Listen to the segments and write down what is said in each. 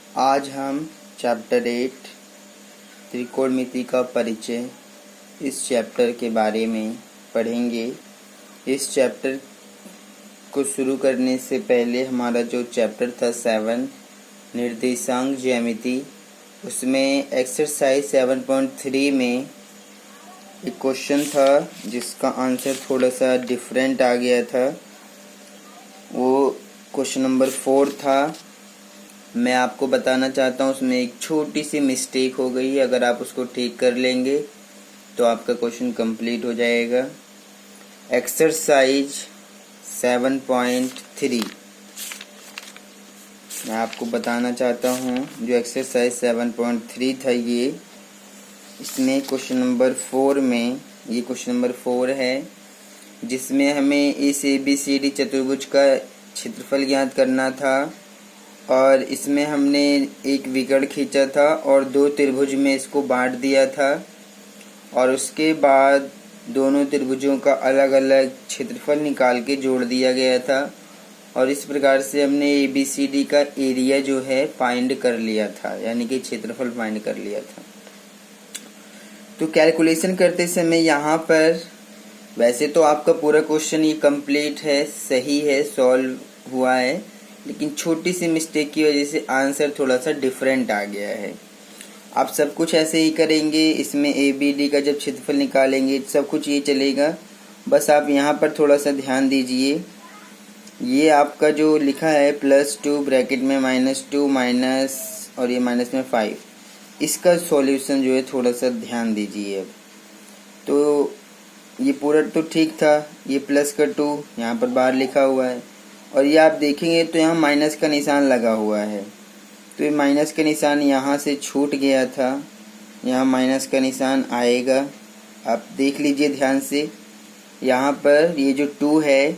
आज हम चैप्टर 8 त्रिकोणमिति का परिचय इस चैप्टर के बारे में पढ़ेंगे। इस चैप्टर को शुरू करने से पहले हमारा जो चैप्टर था 7 निर्देशांक ज्यामिति, उसमें एक्सरसाइज 7.3 में एक क्वेश्चन था जिसका आंसर थोड़ा सा डिफरेंट आ गया था। वो क्वेश्चन नंबर 4 था। मैं आपको बताना चाहता हूँ उसमें एक छोटी सी मिस्टेक हो गई है। अगर आप उसको ठीक कर लेंगे तो आपका क्वेश्चन कंप्लीट हो जाएगा। एक्सरसाइज 7.3 मैं आपको बताना चाहता हूँ। जो एक्सरसाइज 7.3 था इसमें क्वेश्चन नंबर 4 में, ये क्वेश्चन नंबर 4 है जिसमें हमें इस ABCD चतुर्भुज का क्षेत्रफल ज्ञात करना था। और इसमें हमने एक विकर्ण खींचा था और दो त्रिभुज में इसको बांट दिया था और उसके बाद दोनों त्रिभुजों का अलग अलग क्षेत्रफल निकाल के जोड़ दिया गया था। और इस प्रकार से हमने ABCD का एरिया जो है फाइंड कर लिया था, यानी कि क्षेत्रफल फाइंड कर लिया था। तो कैलकुलेशन करते समय यहाँ पर वैसे तो आपका पूरा क्वेश्चन ये कंप्लीट है, सही है, सॉल्व हुआ है, लेकिन छोटी सी मिस्टेक की वजह से आंसर थोड़ा सा डिफरेंट आ गया है। आप सब कुछ ऐसे ही करेंगे, इसमें ABD का जब क्षेत्रफल निकालेंगे सब कुछ ये चलेगा। बस आप यहाँ पर थोड़ा सा ध्यान दीजिए। ये आपका जो लिखा है +2 ब्रैकेट में -2 माइनस और ये माइनस में 5, इसका सॉल्यूशन जो है थोड़ा सा ध्यान दीजिए। अब तो ये पूरा तो ठीक था, ये प्लस का 2 यहाँ पर बाहर लिखा हुआ है और ये आप देखेंगे तो यहाँ माइनस का निशान लगा हुआ है। तो ये माइनस का निशान यहाँ से छूट गया था, यहाँ माइनस का निशान आएगा। आप देख लीजिए ध्यान से, यहाँ पर ये जो 2 है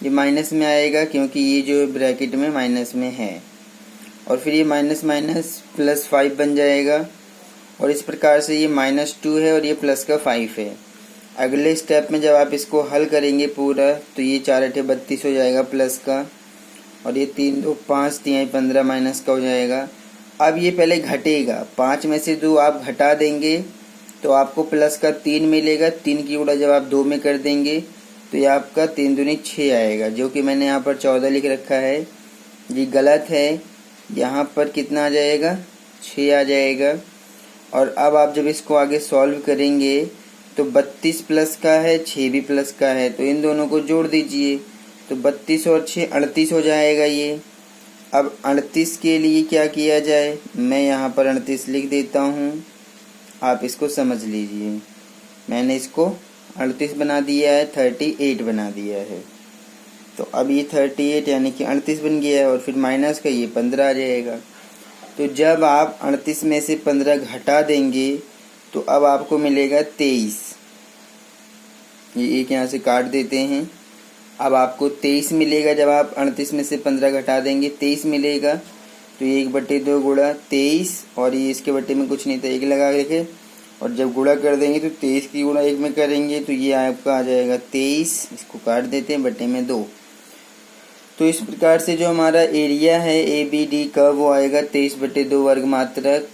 ये माइनस में आएगा क्योंकि ये जो ब्रैकेट में माइनस में है। और फिर ये माइनस माइनस +5 बन जाएगा और इस प्रकार से ये -2 है और ये प्लस का 5 है। अगले स्टेप में जब आप इसको हल करेंगे पूरा तो ये 4 8 32 हो जाएगा प्लस का, और ये 3 2 5 3 15 माइनस का हो जाएगा। अब ये पहले घटेगा, 5 में से 2 आप घटा देंगे तो आपको प्लस का 3 मिलेगा। 3 की गुणा जब आप 2 में कर देंगे तो ये आपका 3 दूनी 6 आएगा, जो कि मैंने यहाँ पर 14 लिख रखा है, ये गलत है। यहाँ पर कितना आ जाएगा, 6 आ जाएगा। और अब आप जब इसको आगे सॉल्व करेंगे तो 32 प्लस का है, 6 भी प्लस का है, तो इन दोनों को जोड़ दीजिए तो 32 और 6 38 हो जाएगा ये। अब 38 के लिए क्या किया जाए, मैं यहाँ पर 38 लिख देता हूँ, आप इसको समझ लीजिए। मैंने इसको 38 बना दिया है, 38 बना दिया है। तो अब ये 38 यानी कि 38 बन गया है और फिर माइनस का ये 15 आ जाएगा। तो जब आप 38 में से 15 घटा देंगे तो अब आपको मिलेगा 23। ये एक यहाँ से काट देते हैं। अब आपको 23 मिलेगा जब आप 38 में से 15 घटा देंगे, 23 मिलेगा। तो ये 1/2 गुणा 23 और ये इसके बट्टे में कुछ नहीं था, 1 लगा के, और जब गुणा कर देंगे तो 23 की गुणा 1 में करेंगे तो ये आपका आ जाएगा 23। इसको काट देते हैं, बट्टे में 2। तो इस प्रकार से जो हमारा एरिया है ABD का वो आएगा 23/2 वर्ग मात्रक।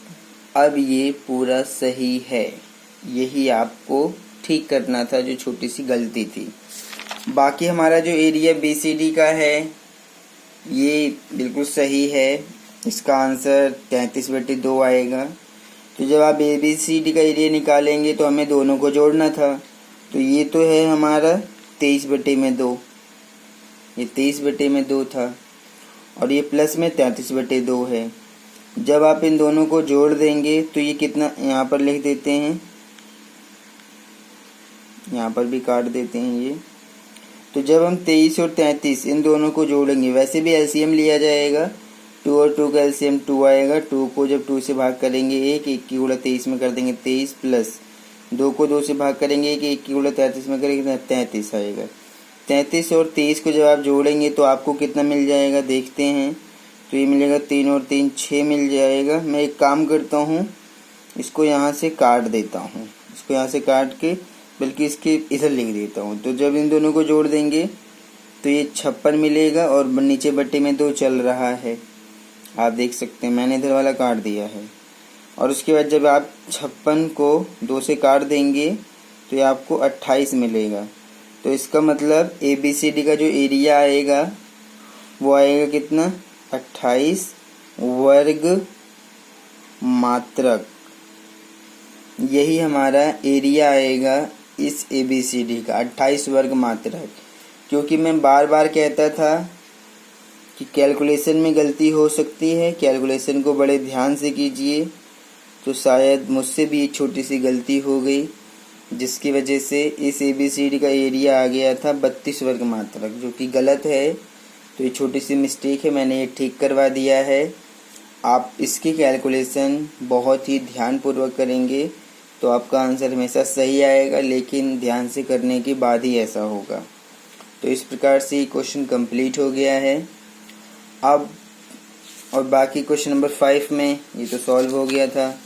अब ये पूरा सही है, यही आपको ठीक करना था, जो छोटी सी गलती थी। बाकी हमारा जो एरिया BCD का है ये बिल्कुल सही है, इसका आंसर 33/2 आएगा। तो जब आप ABCD का एरिया निकालेंगे तो हमें दोनों को जोड़ना था। तो ये तो है हमारा 23/2, ये 23/2 था और ये प्लस में 33/2 है। जब आप इन दोनों को जोड़ देंगे तो ये कितना, यहाँ पर लिख देते हैं, यहाँ पर भी काट देते हैं ये। तो जब हम 23 और 33 इन दोनों को जोड़ेंगे, वैसे भी LCM लिया जाएगा, 2 और 2 का LCM 2 आएगा। 2 को जब 2 से भाग करेंगे 1 की गुणा 23 में कर देंगे 23, प्लस 2 को 2 से भाग करेंगे 1 की गुणा 33 में करेंगे 33 आएगा। 33 और 23 को जब आप जोड़ेंगे तो आपको कितना मिल जाएगा देखते हैं। तो ये मिलेगा 3 और 3 6 मिल जाएगा। मैं एक काम करता हूँ, इसको यहाँ से काट देता हूँ, इसको यहाँ से काट के बल्कि इसके इधर लिख देता हूँ। तो जब इन दोनों को जोड़ देंगे तो ये 56 मिलेगा और नीचे बट्टे में 2 चल रहा है। आप देख सकते हैं मैंने इधर वाला काट दिया है। और उसके बाद जब आप 56 को 2 से काट देंगे तो ये आपको 28 मिलेगा। तो इसका मतलब ABCD का जो एरिया आएगा वो आएगा कितना, 28 वर्ग मात्रक। यही हमारा एरिया आएगा इस ABCD का, 28 वर्ग मात्रक। क्योंकि मैं बार बार कहता था कि कैलकुलेशन में गलती हो सकती है, कैलकुलेशन को बड़े ध्यान से कीजिए। तो शायद मुझसे भी एक छोटी सी गलती हो गई, जिसकी वजह से इस ABCD का एरिया आ गया था 32 वर्ग मात्रक, जो कि गलत है। तो ये छोटी सी मिस्टेक है, मैंने ये ठीक करवा दिया है। आप इसकी कैलकुलेशन बहुत ही ध्यानपूर्वक करेंगे तो आपका आंसर हमेशा सही आएगा, लेकिन ध्यान से करने के बाद ही ऐसा होगा। तो इस प्रकार से ये क्वेश्चन कंप्लीट हो गया है। अब और बाकी क्वेश्चन नंबर 5 में ये तो सॉल्व हो गया था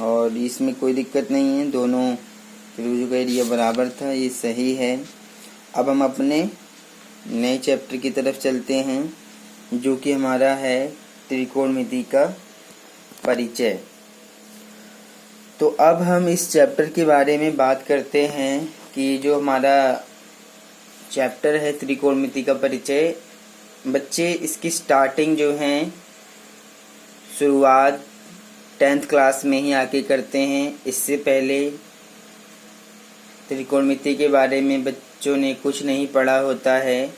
और इसमें कोई दिक्कत नहीं है, दोनों त्रिभुजों का एरिया बराबर था, ये सही है। अब हम अपने नए चैप्टर की तरफ चलते हैं, जो कि हमारा है त्रिकोणमिति का परिचय। तो अब हम इस चैप्टर के बारे में बात करते हैं कि जो हमारा चैप्टर है त्रिकोणमिति का परिचय, बच्चे इसकी स्टार्टिंग जो है शुरुआत 10th क्लास में ही आके करते हैं। इससे पहले त्रिकोणमिति के बारे में बच्चों ने कुछ नहीं पढ़ा होता है,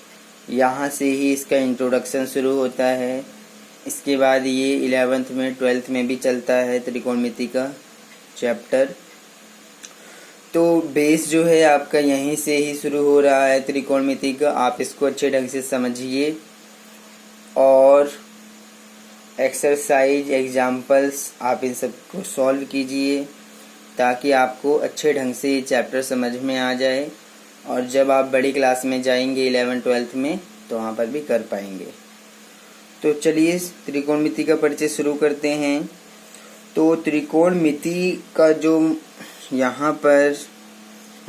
यहाँ से ही इसका इंट्रोडक्शन शुरू होता है। इसके बाद ये 11th में 12th में भी चलता है त्रिकोणमिति का चैप्टर। तो बेस जो है आपका यहीं से ही शुरू हो रहा है त्रिकोणमिति का। आप इसको अच्छे ढंग से समझिए और एक्सरसाइज एग्जाम्पल्स आप इन सब को सॉल्व कीजिए, ताकि आपको अच्छे ढंग से ये चैप्टर समझ में आ जाए। और जब आप बड़ी क्लास में जाएंगे 11th-12th में तो वहाँ पर भी कर पाएंगे। तो चलिए त्रिकोणमिति का परिचय शुरू करते हैं। तो त्रिकोणमिति का जो यहाँ पर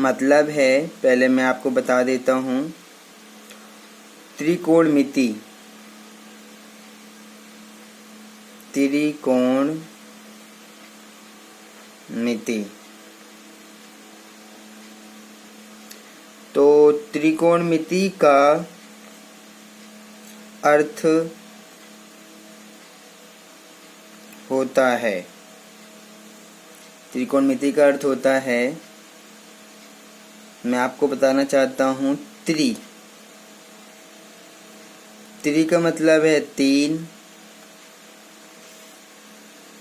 मतलब है पहले मैं आपको बता देता हूँ। त्रिकोणमिति, त्रिकोणमिति तो त्रिकोणमिति का अर्थ होता है, त्रिकोणमिति का अर्थ होता है, मैं आपको बताना चाहता हूँ, त्रि का मतलब है 3,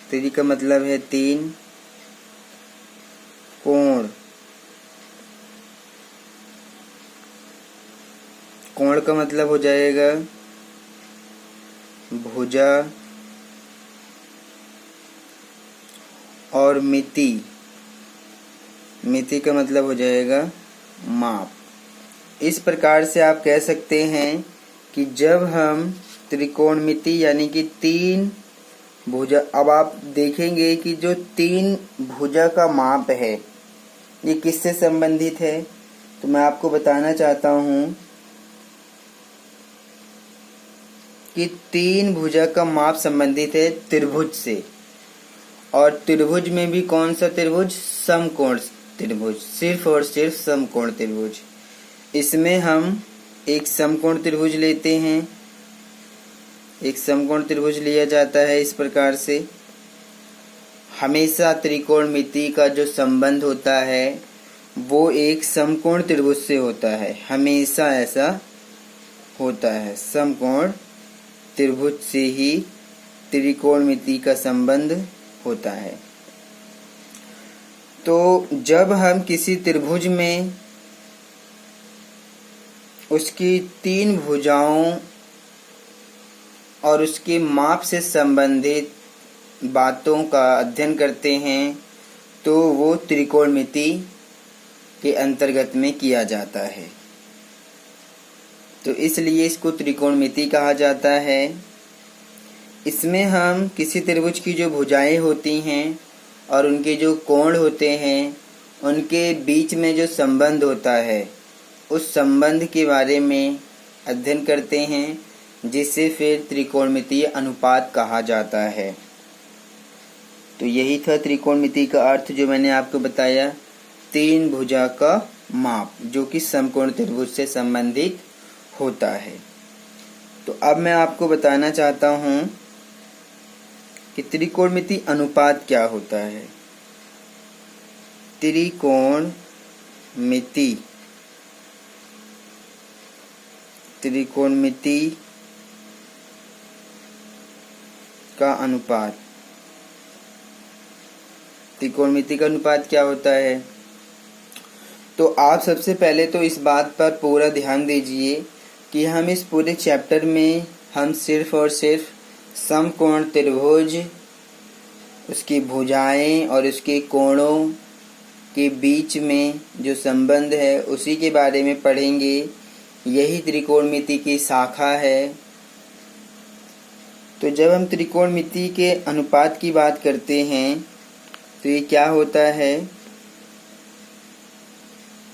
त्रि का मतलब है 3, कोण, कोण का मतलब हो जाएगा भुजा, और मिति, मिति का मतलब हो जाएगा माप। इस प्रकार से आप कह सकते हैं कि जब हम त्रिकोणमिति यानी कि 3 भुजा, अब आप देखेंगे कि जो 3 भुजा का माप है ये किससे संबंधित है, तो मैं आपको बताना चाहता हूँ कि 3 भुजा का माप संबंधित है त्रिभुज से। और त्रिभुज में भी कौन सा त्रिभुज, समकोण त्रिभुज, सिर्फ और सिर्फ समकोण त्रिभुज। इसमें हम एक समकोण त्रिभुज लेते हैं, एक समकोण त्रिभुज लिया जाता है। इस प्रकार से हमेशा त्रिकोणमिति का जो संबंध होता है वो एक समकोण त्रिभुज से होता है, हमेशा ऐसा होता है। समकोण त्रिभुज से ही त्रिकोणमिति का संबंध होता है। तो जब हम किसी त्रिभुज में उसकी 3 भुजाओं और उसके माप से संबंधित बातों का अध्ययन करते हैं तो वो त्रिकोणमिति के अंतर्गत में किया जाता है। तो इसलिए इसको त्रिकोणमिति कहा जाता है। इसमें हम किसी त्रिभुज की जो भुजाएं होती हैं और उनके जो कोण होते हैं उनके बीच में जो संबंध होता है उस संबंध के बारे में अध्ययन करते हैं। जिसे फिर त्रिकोणमितीय अनुपात कहा जाता है। तो यही था त्रिकोणमिति का अर्थ जो मैंने आपको बताया, तीन भुजा का माप जो कि समकोण त्रिभुज से संबंधित होता है। तो अब मैं आपको बताना चाहता हूं कि त्रिकोणमिति अनुपात क्या होता है। त्रिकोणमिति का अनुपात। त्रिकोणमिति का अनुपात क्या होता है? तो आप सबसे पहले तो इस बात पर पूरा ध्यान दीजिए कि हम इस पूरे चैप्टर में हम सिर्फ और सिर्फ समकोण त्रिभुज, उसकी भुजाएं और उसके कोणों के बीच में जो संबंध है उसी के बारे में पढ़ेंगे। यही त्रिकोणमिति की शाखा है। तो जब हम त्रिकोणमिति के अनुपात की बात करते हैं तो ये क्या होता है?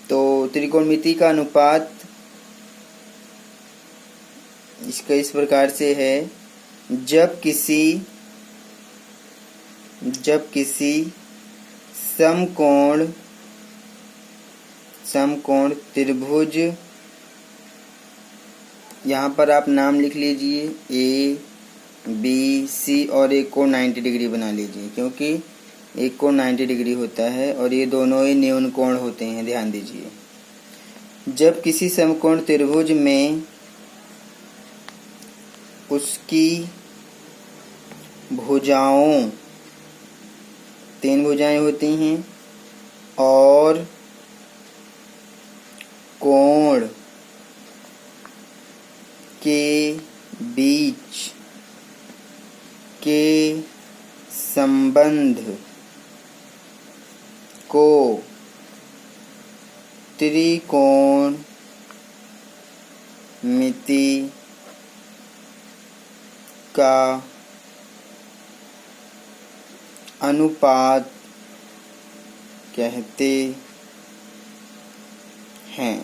तो त्रिकोणमिति का अनुपात इसका इस प्रकार से है, जब किसी समकोण त्रिभुज, यहाँ पर आप नाम लिख लीजिए ए बी सी और एक कोण 90 डिग्री बना लीजिए, क्योंकि एक कोण 90 डिग्री होता है और ये दोनों ही न्यून कोण होते हैं, ध्यान दीजिए। जब किसी समकोण त्रिभुज में उसकी भुजाओं, तीन भुजाएं होती हैं और कोण के बीच के संबंध को त्रिकोणमिति का अनुपात कहते हैं।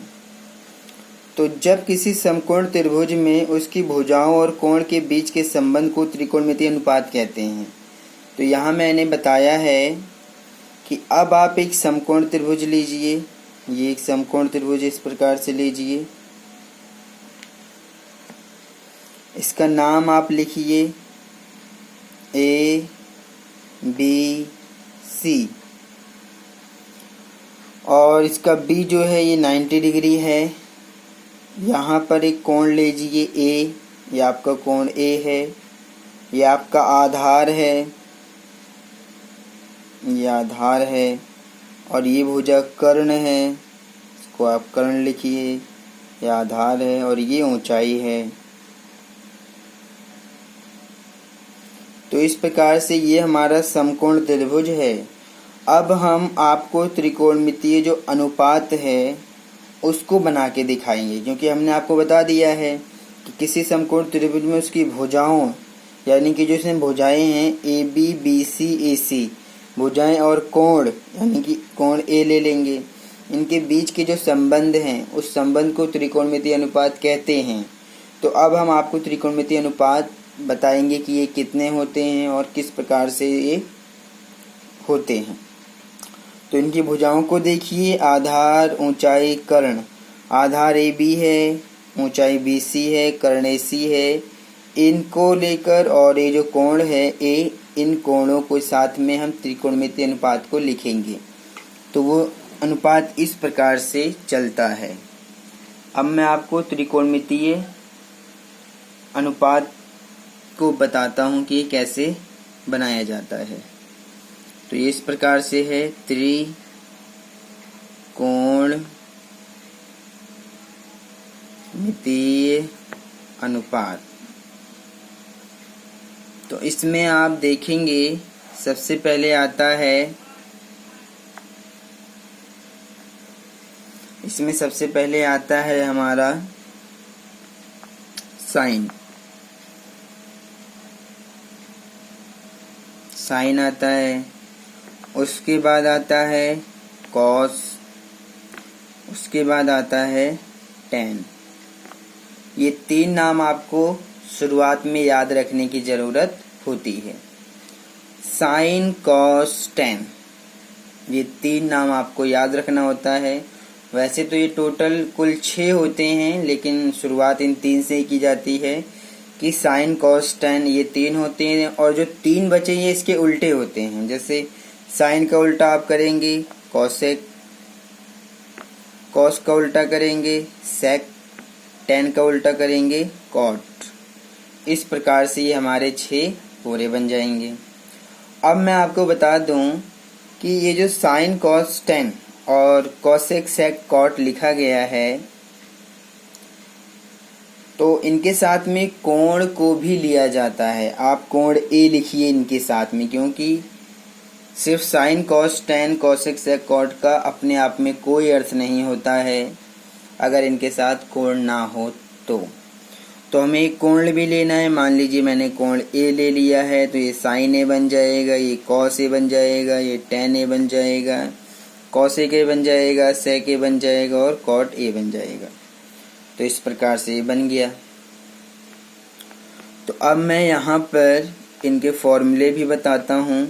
तो जब किसी समकोण त्रिभुज में उसकी भुजाओं और कोण के बीच के संबंध को त्रिकोणमितीय अनुपात कहते हैं। तो यहाँ मैंने बताया है कि अब आप एक समकोण त्रिभुज लीजिए, ये एक समकोण त्रिभुज इस प्रकार से लीजिए, इसका नाम आप लिखिए ए बी सी, और इसका बी जो है ये 90 डिग्री है। यहाँ पर एक कोण लीजिए ए, ये आपका कोण ए है, ये आपका आधार है, ये आधार है, और ये भुजा कर्ण है, इसको आप कर्ण लिखिए, ये आधार है और ये ऊंचाई है। तो इस प्रकार से ये हमारा समकोण त्रिभुज है। अब हम आपको त्रिकोणमितीय जो अनुपात है उसको बना के दिखाएंगे, क्योंकि हमने आपको बता दिया है कि किसी समकोण त्रिभुज में उसकी भुजाओं, यानी कि जो इसमें भुजाएं हैं ए बी बी सी ए सी, भुजाएं और कोण यानी कि कोण ए ले लेंगे, इनके बीच के जो संबंध हैं उस संबंध को त्रिकोणमितीय अनुपात कहते हैं। तो अब हम आपको त्रिकोणमितीय अनुपात बताएंगे कि ये कितने होते हैं और किस प्रकार से ये होते हैं। तो इनकी भुजाओं को देखिए, आधार, ऊंचाई, कर्ण। आधार ए बी है, ऊंचाई बी सी है, कर्ण ए सी है। इनको लेकर और ये जो कोण है ए, इन कोणों को साथ में हम त्रिकोणमितीय अनुपात को लिखेंगे। तो वो अनुपात इस प्रकार से चलता है। अब मैं आपको त्रिकोणमितीय अनुपात को बताता हूँ कि कैसे बनाया जाता है। तो ये इस प्रकार से है, त्रिकोणमितीय अनुपात। तो इसमें आप देखेंगे सबसे पहले आता है, इसमें सबसे पहले आता है हमारा साइन। साइन आता है, उसके बाद आता है कॉस, उसके बाद आता है टेन। ये तीन नाम आपको शुरुआत में याद रखने की ज़रूरत होती है। साइन, कॉस, टेन, ये 3 नाम आपको याद रखना होता है। वैसे तो ये टोटल कुल 6 होते हैं, लेकिन शुरुआत इन 3 से ही की जाती है कि साइन, कॉस, टेन, ये 3 होते हैं और जो 3 बचे ये इसके उल्टे होते हैं। जैसे साइन का उल्टा आप करेंगे कॉसेक, कॉस का उल्टा करेंगे सेक, टेन का उल्टा करेंगे कॉट। इस प्रकार से ये हमारे 6 पूरे बन जाएंगे। अब मैं आपको बता दूं कि ये जो साइन, कॉस, टेन और कॉसेक, सेक, कॉट लिखा गया है, तो इनके साथ में कोण को भी लिया जाता है। आप कोण ए लिखिए इनके साथ में, क्योंकि सिर्फ sign, cos, tan, cosec, sec, cot का अपने आप में कोई अर्थ नहीं होता है अगर इनके साथ कोण ना हो तो हमें एक कोण भी लेना है। मान लीजिए मैंने कोण ए ले लिया है, तो ये साइन ए बन जाएगा, ये कॉस ए बन जाएगा, ये टेन ए बन जाएगा, कॉसेक ए बन जाएगा, सेक ए बन जाएगा और कॉट ए बन जाएगा। तो इस प्रकार से ये बन गया। तो अब मैं यहाँ पर इनके फॉर्मूले भी बताता हूँ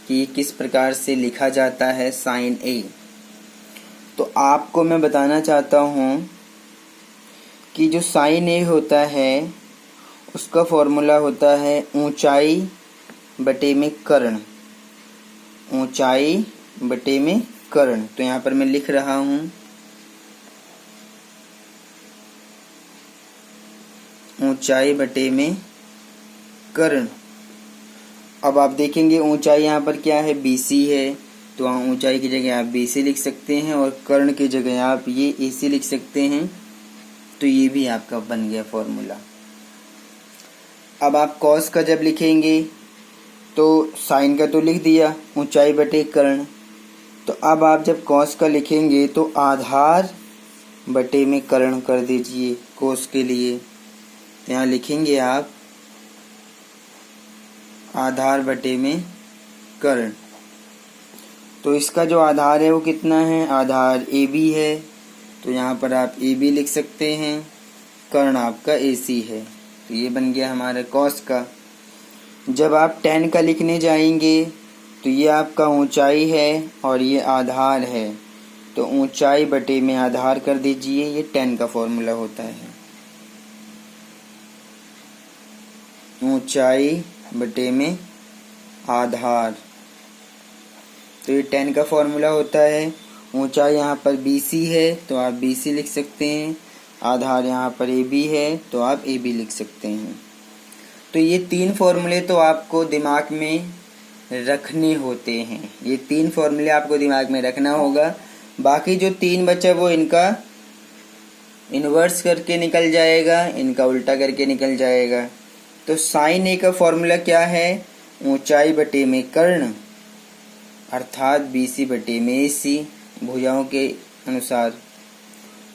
कि किस प्रकार से लिखा जाता है साइन ए। तो आपको मैं बताना चाहता हूँ कि जो साइन ए होता है उसका फॉर्मूला होता है ऊंचाई बटे में कर्ण, ऊंचाई बटे में कर्ण। तो यहाँ पर मैं लिख रहा हूँ ऊंचाई बटे में कर्ण। अब आप देखेंगे ऊंचाई यहाँ पर क्या है, BC है, तो वहाँ ऊंचाई की जगह आप BC लिख सकते हैं और कर्ण की जगह आप ये AC लिख सकते हैं। तो ये भी आपका बन गया फॉर्मूला। अब आप कॉस का जब लिखेंगे तो साइन का तो लिख दिया ऊंचाई बटे कर्ण, तो अब आप जब कॉस का लिखेंगे तो आधार बटे में कर्ण कर दीजिए कोस के लिए। यहाँ लिखेंगे आप आधार बटे में कर्ण। तो इसका जो आधार है वो कितना है, आधार AB है, तो यहाँ पर आप AB लिख सकते हैं, कर्ण आपका AC है। तो ये बन गया हमारा कॉस का। जब आप टेन का लिखने जाएंगे तो ये आपका ऊंचाई है और ये आधार है, तो ऊंचाई बटे में आधार कर दीजिए, ये टेन का फॉर्मूला होता है। ऊंचाई बटे में आधार, तो ये 10 का फॉर्मूला होता है। ऊंचाई यहाँ पर BC है तो आप BC लिख सकते हैं, आधार यहाँ पर AB है तो आप AB लिख सकते हैं। तो ये 3 फॉर्मूले तो आपको दिमाग में रखने होते हैं, ये 3 फॉर्मूले आपको दिमाग में रखना होगा। बाकी जो 3 बचा वो इनका इन्वर्स करके निकल जाएगा, इनका उल्टा करके निकल जाएगा। तो साइन ए का फॉर्मूला क्या है, ऊंचाई बटे में कर्ण अर्थात BC बटे में AC भुजाओं के अनुसार।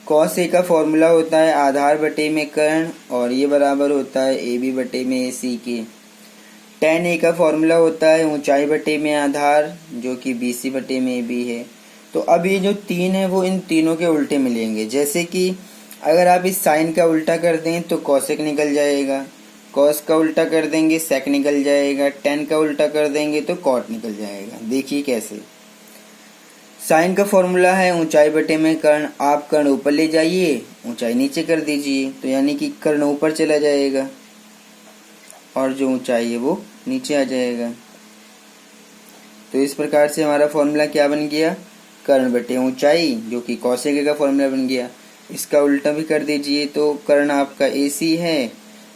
कॉस ए का फॉर्मूला होता है आधार बटे में कर्ण और ये बराबर होता है AB बटे में AC के। टेन ए का फॉर्मूला होता है ऊंचाई बटे में आधार जो कि BC बटे में AB है। तो अब ये जो 3 है वो इन तीनों के उल्टे मिलेंगे। जैसे कि अगर आप इस साइन का उल्टा कर दें तो कॉसेक निकल जाएगा, कॉस का उल्टा कर देंगे सेक निकल जाएगा, टेन का उल्टा कर देंगे तो कॉट निकल जाएगा। देखिए कैसे। साइन का फॉर्मूला है ऊंचाई बटे में कर्ण, आप कर्ण ऊपर ले जाइए ऊंचाई नीचे कर दीजिए, तो यानी कि कर्ण ऊपर चला जाएगा और जो ऊंचाई है वो नीचे आ जाएगा। तो इस प्रकार से हमारा फॉर्मूला क्या बन गया, कर्ण बटे ऊंचाई जो कि कॉसेक का फॉर्मूला बन गया। इसका उल्टा भी कर दीजिए तो कर्ण आपका AC है,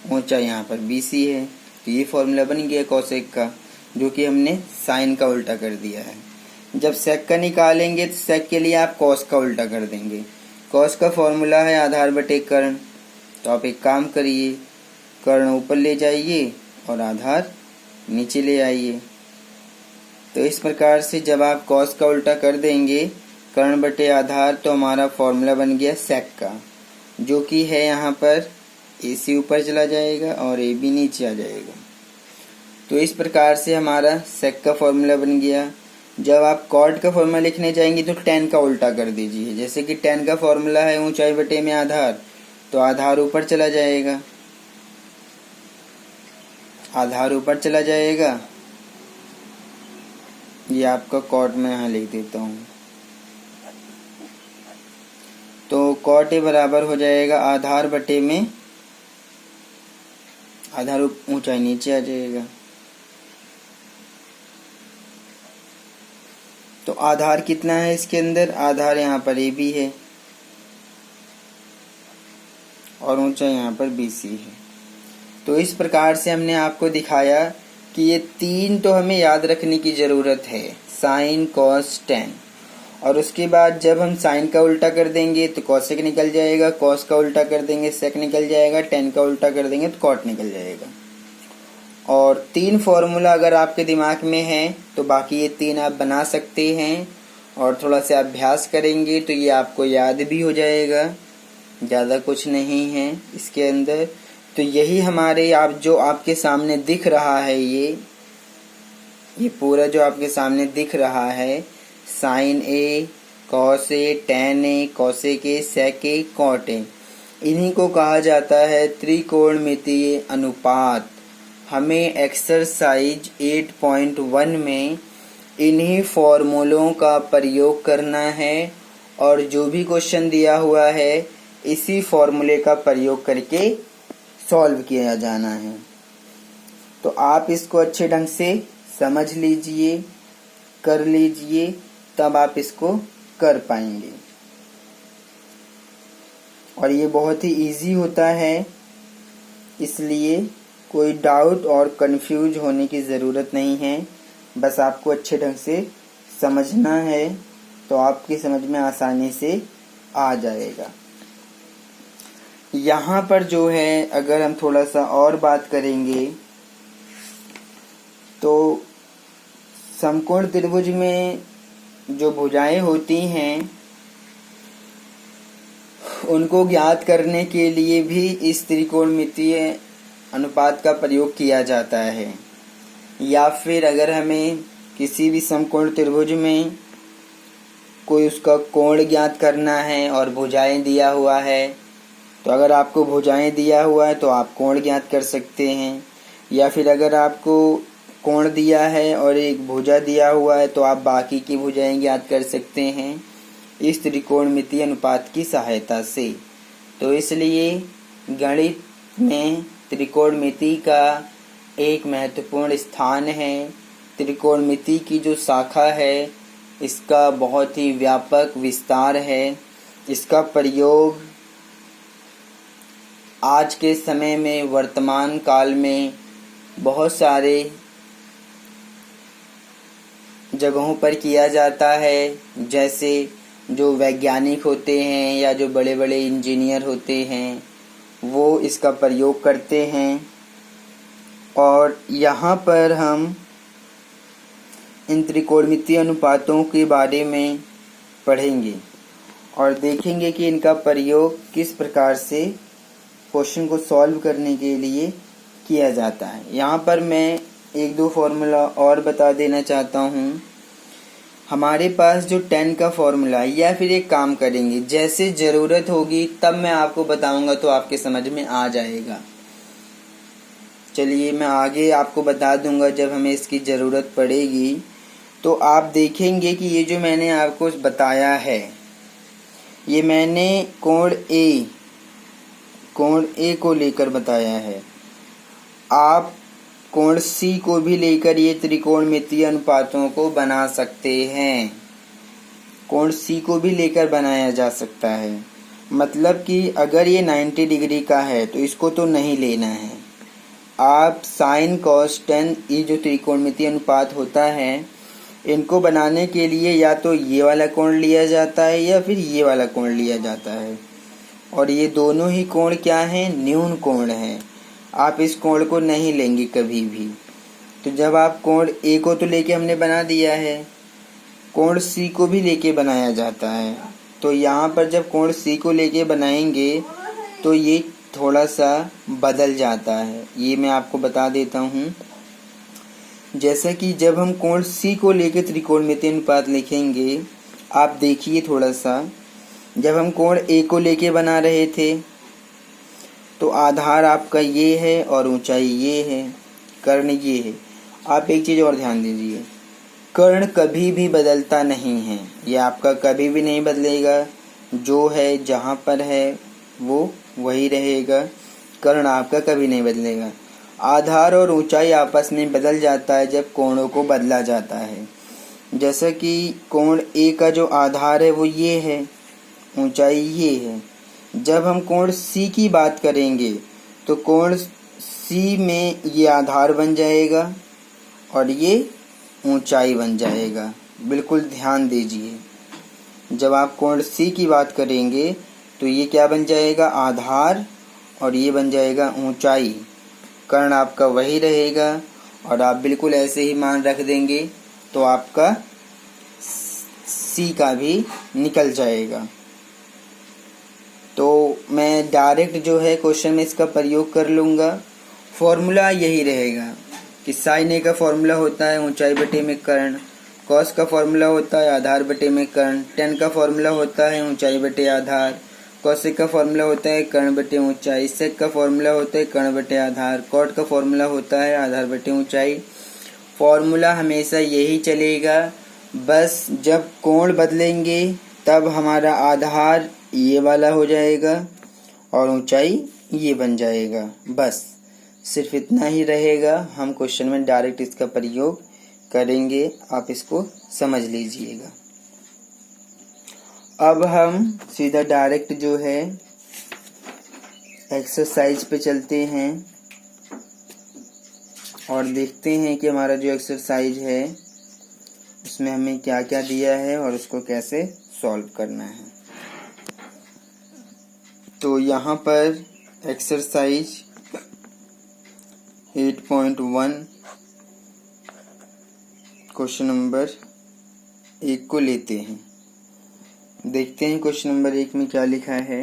ऊंचाई यहाँ पर BC है, तो ये फॉर्मूला बन गया कॉसेक का जो कि हमने साइन का उल्टा कर दिया है। जब सेक का निकालेंगे तो सेक के लिए आप कॉस का उल्टा कर देंगे। कॉस का फॉर्मूला है आधार बटे कर्ण, तो आप एक काम करिए कर्ण ऊपर ले जाइए और आधार नीचे ले आइए। तो इस प्रकार से जब आप कॉस का उल्टा कर देंगे कर्ण बटे आधार तो हमारा फॉर्मूला बन गया सेक का जो कि है यहाँ पर AC ऊपर चला जाएगा और AB नीचे आ जाएगा। तो इस प्रकार से हमारा सेक का फॉर्मूला बन गया। जब आप कॉट का फॉर्मूला लिखने जाएंगे तो टेन का उल्टा कर दीजिए। जैसे कि टेन का फॉर्मूला है ऊंचाई बटे में आधार, तो आधार ऊपर चला जाएगा आधार ऊपर चला जाएगा, ये आपका कॉट में यहाँ लिख देता हूँ। तो कॉट ए बराबर हो जाएगा आधार बटे में, आधार ऊंचाई नीचे आ जाएगा। तो आधार कितना है इसके अंदर, आधार यहाँ पर ए बी है और ऊंचाई यहाँ पर बी सी है। तो इस प्रकार से हमने आपको दिखाया कि ये तीन तो हमें याद रखने की ज़रूरत है, साइन कॉस टेन। और उसके बाद जब हम साइन का उल्टा कर देंगे तो कॉसेक निकल जाएगा, कॉस का उल्टा कर देंगे सेक निकल जाएगा, टेन का उल्टा कर देंगे तो कॉट निकल जाएगा। और तीन फॉर्मूला अगर आपके दिमाग में है तो बाकी ये तीन आप बना सकते हैं, और थोड़ा सा अभ्यास करेंगे तो ये आपको याद भी हो जाएगा, ज़्यादा कुछ नहीं है इसके अंदर। तो यही हमारे आप जो आपके सामने दिख रहा है, ये पूरा जो आपके सामने दिख रहा है, sine A, cos A, tan A, cosec A, sec A, cot A, इन्हीं को कहा जाता है त्रिकोणमितीय अनुपात। हमें एक्सरसाइज 8.1 में इन्हीं फॉर्मूलों का प्रयोग करना है, और जो भी क्वेश्चन दिया हुआ है इसी फॉर्मूले का प्रयोग करके सॉल्व किया जाना है। तो आप इसको अच्छे ढंग से समझ लीजिए, कर लीजिए, तब आप इसको कर पाएंगे। और ये बहुत ही इजी होता है, इसलिए कोई डाउट और कंफ्यूज होने की ज़रूरत नहीं है। बस आपको अच्छे ढंग से समझना है तो आपकी समझ में आसानी से आ जाएगा। यहाँ पर जो है अगर हम थोड़ा सा और बात करेंगे तो समकोण त्रिभुज में जो भुजाएं होती हैं उनको ज्ञात करने के लिए भी इस त्रिकोणमितीय अनुपात का प्रयोग किया जाता है। या फिर अगर हमें किसी भी समकोण त्रिभुज में कोई उसका कोण ज्ञात करना है और भुजाएं दिया हुआ है, तो अगर आपको भुजाएं दिया हुआ है तो आप कोण ज्ञात कर सकते हैं। या फिर अगर आपको कोण दिया है और एक भुजा दिया हुआ है तो आप बाकी की भुजाएं ज्ञात कर सकते हैं इस त्रिकोणमितीय अनुपात की सहायता से। तो इसलिए गणित में त्रिकोणमिति का एक महत्वपूर्ण स्थान है। त्रिकोणमिति की जो शाखा है इसका बहुत ही व्यापक विस्तार है। इसका प्रयोग आज के समय में, वर्तमान काल में बहुत सारे जगहों पर किया जाता है। जैसे जो वैज्ञानिक होते हैं या जो बड़े बड़े इंजीनियर होते हैं वो इसका प्रयोग करते हैं। और यहाँ पर हम इन त्रिकोणमितीय अनुपातों के बारे में पढ़ेंगे और देखेंगे कि इनका प्रयोग किस प्रकार से क्वेश्चन को सॉल्व करने के लिए किया जाता है। यहाँ पर मैं एक दो फॉर्मूला और बता देना चाहता हूँ। हमारे पास जो 10 का फॉर्मूला है, या फिर एक काम करेंगे, जैसे ज़रूरत होगी तब मैं आपको बताऊंगा तो आपके समझ में आ जाएगा। चलिए मैं आगे आपको बता दूंगा जब हमें इसकी ज़रूरत पड़ेगी। तो आप देखेंगे कि ये जो मैंने आपको बताया है, ये मैंने कोण ए को लेकर बताया है। आप कोण सी को भी लेकर ये त्रिकोणमितीय अनुपातों को बना सकते हैं। कोण सी को भी लेकर बनाया जा सकता है। मतलब कि अगर ये 90 डिग्री का है तो इसको तो नहीं लेना है। आप साइन कॉस टेन, ये जो त्रिकोणमितीय अनुपात होता है, इनको बनाने के लिए या तो ये वाला कोण लिया जाता है या फिर ये वाला कोण लिया जाता है। और ये दोनों ही कोण क्या हैं? न्यून कोण हैं। आप इस कोण को नहीं लेंगे कभी भी। तो जब आप कोण ए को तो लेके हमने बना दिया है, कोण सी को भी लेके बनाया जाता है। तो यहाँ पर जब कोण सी को लेके बनाएंगे तो ये थोड़ा सा बदल जाता है। ये मैं आपको बता देता हूँ। जैसा कि जब हम कोण सी को लेके त्रिकोणमितीय अनुपात लिखेंगे, आप देखिए थोड़ा सा, जब हम कोण ए को लेके बना रहे थे तो आधार आपका ये है और ऊंचाई ये है। कर्ण ये है। आप एक चीज़ और ध्यान दीजिए, कर्ण कभी भी बदलता नहीं है, ये आपका कभी भी नहीं बदलेगा। जो है जहाँ पर है वो वही रहेगा, कर्ण आपका कभी नहीं बदलेगा। आधार और ऊंचाई आपस में बदल जाता है जब कोणों को बदला जाता है। जैसा कि कोण ए का जो आधार है वो ये है, ऊंचाई ये है। जब हम कोण सी की बात करेंगे तो कोण सी में ये आधार बन जाएगा और ये ऊंचाई बन जाएगा। बिल्कुल ध्यान दीजिए, जब आप कोण सी की बात करेंगे तो ये क्या बन जाएगा, आधार, और ये बन जाएगा ऊंचाई। कर्ण आपका वही रहेगा और आप बिल्कुल ऐसे ही मान रख देंगे तो आपका सी का भी निकल जाएगा। तो मैं डायरेक्ट जो है क्वेश्चन में इसका प्रयोग कर लूँगा। फॉर्मूला यही रहेगा कि साइन ए का फॉर्मूला होता है ऊंचाई बटे में कर्ण, कॉस का फॉर्मूला होता है आधार बटे में कर्ण, टेन का फॉर्मूला होता है ऊंचाई बटे आधार, कॉसेक का फॉर्मूला होता है कर्ण बटे ऊंचाई, सेक का फॉर्मूला होता है कर्ण बटे आधार, कॉट का फॉर्मूला होता है आधार बटे ऊंचाई। फॉर्मूला हमेशा यही चलेगा, बस जब कोण बदलेंगे तब हमारा आधार ये वाला हो जाएगा और ऊंचाई ये बन जाएगा। बस सिर्फ इतना ही रहेगा, हम क्वेश्चन में डायरेक्ट इसका प्रयोग करेंगे, आप इसको समझ लीजिएगा। अब हम सीधा डायरेक्ट जो है एक्सरसाइज पे चलते हैं और देखते हैं कि हमारा जो एक्सरसाइज है उसमें हमें क्या क्या दिया है और उसको कैसे सॉल्व करना है। तो यहाँ पर एक्सरसाइज 8.1 क्वेश्चन नंबर 1 को लेते हैं। देखते हैं क्वेश्चन नंबर 1 में क्या लिखा है।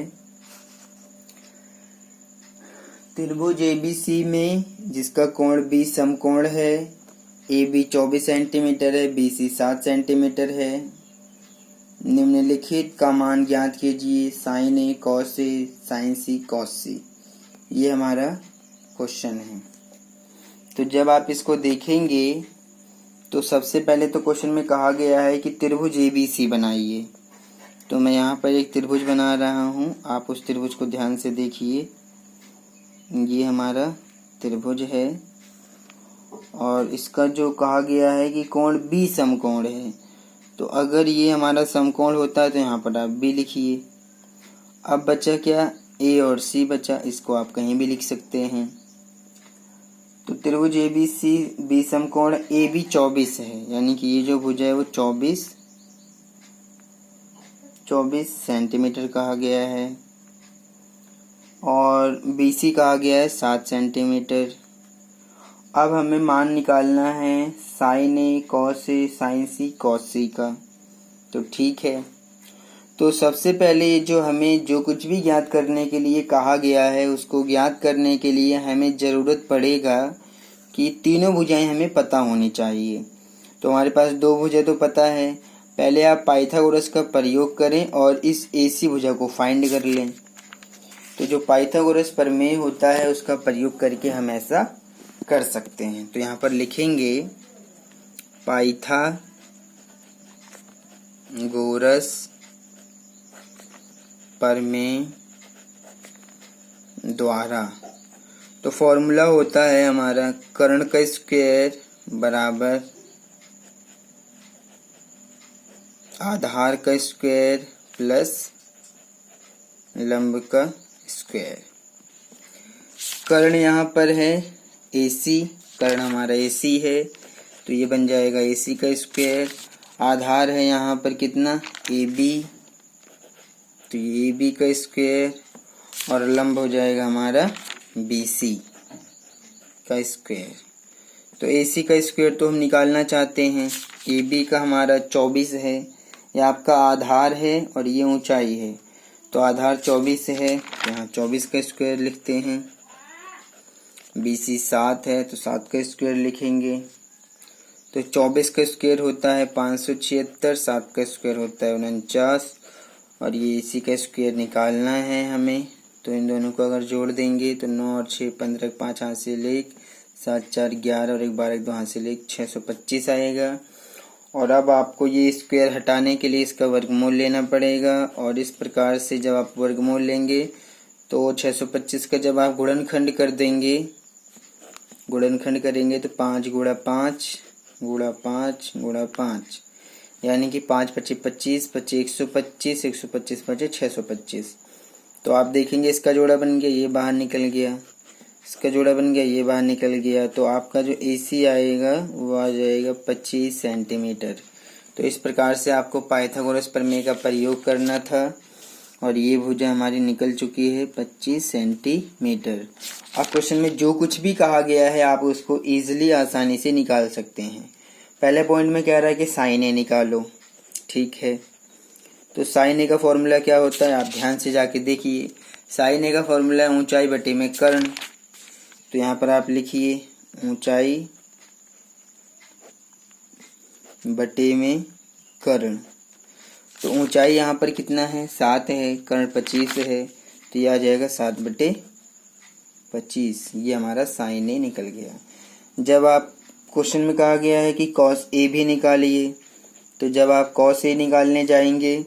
त्रिभुज एबीसी में जिसका कोण बी समकोण है, ए बी 24 सेंटीमीटर है, बी सी 7 सेंटीमीटर है, निम्नलिखित का मान ज्ञात कीजिए, sign A cos A sign C cos सी। ये हमारा क्वेश्चन है। तो जब आप इसको देखेंगे तो सबसे पहले तो क्वेश्चन में कहा गया है कि त्रिभुज एबीसी बनाइए। तो मैं यहाँ पर एक त्रिभुज बना रहा हूँ, आप उस त्रिभुज को ध्यान से देखिए। ये हमारा त्रिभुज है और इसका जो कहा गया है कि कोण बी समकोण है, तो अगर ये हमारा समकोण होता है तो यहाँ पर आप बी लिखिए। अब बचा क्या, ए और सी बचा, इसको आप कहीं भी लिख सकते हैं। तो त्रिभुज ए बी सी बी समकोण ए बी 24 है, यानी कि ये जो भुजा है वो 24 सेंटीमीटर कहा गया है और बी सी कहा गया है 7 सेंटीमीटर। अब हमें मान निकालना है sine A cos A sign C cos सी का। तो ठीक है, तो सबसे पहले जो हमें जो कुछ भी ज्ञात करने के लिए कहा गया है उसको ज्ञात करने के लिए हमें ज़रूरत पड़ेगा कि तीनों भुजाएं हमें पता होनी चाहिए। तो हमारे पास दो भुजा तो पता है, पहले आप पाइथागोरस का प्रयोग करें और इस एसी भुजा को फाइंड कर लें। तो जो पाइथागोरस प्रमेय होता है उसका प्रयोग करके हम ऐसा कर सकते हैं। तो यहाँ पर लिखेंगे पाइथागोरस प्रमेय द्वारा। तो फॉर्मूला होता है हमारा कर्ण का स्क्वायर बराबर आधार का स्क्वायर प्लस लंब का स्क्वायर। कर्ण यहाँ पर है AC, कर्ण हमारा AC है तो ये बन जाएगा AC का स्क्वायर। आधार है यहाँ पर कितना AB, तो ये AB का स्क्वायर और लंब हो जाएगा हमारा BC का स्क्वायर। तो AC का स्क्वायर तो हम निकालना चाहते हैं, AB का हमारा 24 है, ये आपका आधार है और ये ऊंचाई है। तो आधार 24 है, यहाँ 24 का स्क्वायर लिखते हैं। BC 7 है तो 7 का स्क्वायर लिखेंगे। तो 24 का स्क्वायर होता है 576, 7 का स्क्वायर होता है 49 और ये AC का स्क्वायर निकालना है हमें। तो इन दोनों को अगर जोड़ देंगे तो 9 और 6 15, 5 हाथ से 1 7 4 11 और 1 12 1 2 हासिल 1 625 आएगा। और अब आपको ये स्क्वायर हटाने के लिए इसका वर्गमूल लेना पड़ेगा। और इस प्रकार से जब आप वर्गमूल लेंगे तो 625 का जब आप गुणनखंड कर देंगे, गुणनखंड करेंगे तो 5 गुणा 5 गुणा 5 गुणा 5 यानी कि 5 25 25 25 125 125 5 625। तो आप देखेंगे इसका जोड़ा बन गया, ये बाहर निकल गया, इसका जोड़ा बन गया, ये बाहर निकल गया। तो आपका जो AC आएगा वो आ जाएगा 25 सेंटीमीटर। तो इस प्रकार से आपको पाइथागोरस प्रमेय का प्रयोग करना था और ये भुजा हमारी निकल चुकी है 25 सेंटीमीटर। अब क्वेश्चन में जो कुछ भी कहा गया है आप उसको ईजिली आसानी से निकाल सकते हैं। पहले पॉइंट में कह रहा है कि साइन ए निकालो, ठीक है। तो साइन ए का फॉर्मूला क्या होता है आप ध्यान से जाके देखिए। साइन ए का फॉर्मूला है ऊंचाई बटे में कर्ण। तो यहाँ पर आप लिखिए ऊंचाई बटे में कर्ण। तो ऊंचाई यहाँ पर कितना है 7 है, कर्ण 25 है, तो ये आ जाएगा 7 बटे 25। ये हमारा साइन ए निकल गया। जब आप क्वेश्चन में कहा गया है कि कॉस ए भी निकालिए, तो जब आप कॉस ए निकालने जाएंगे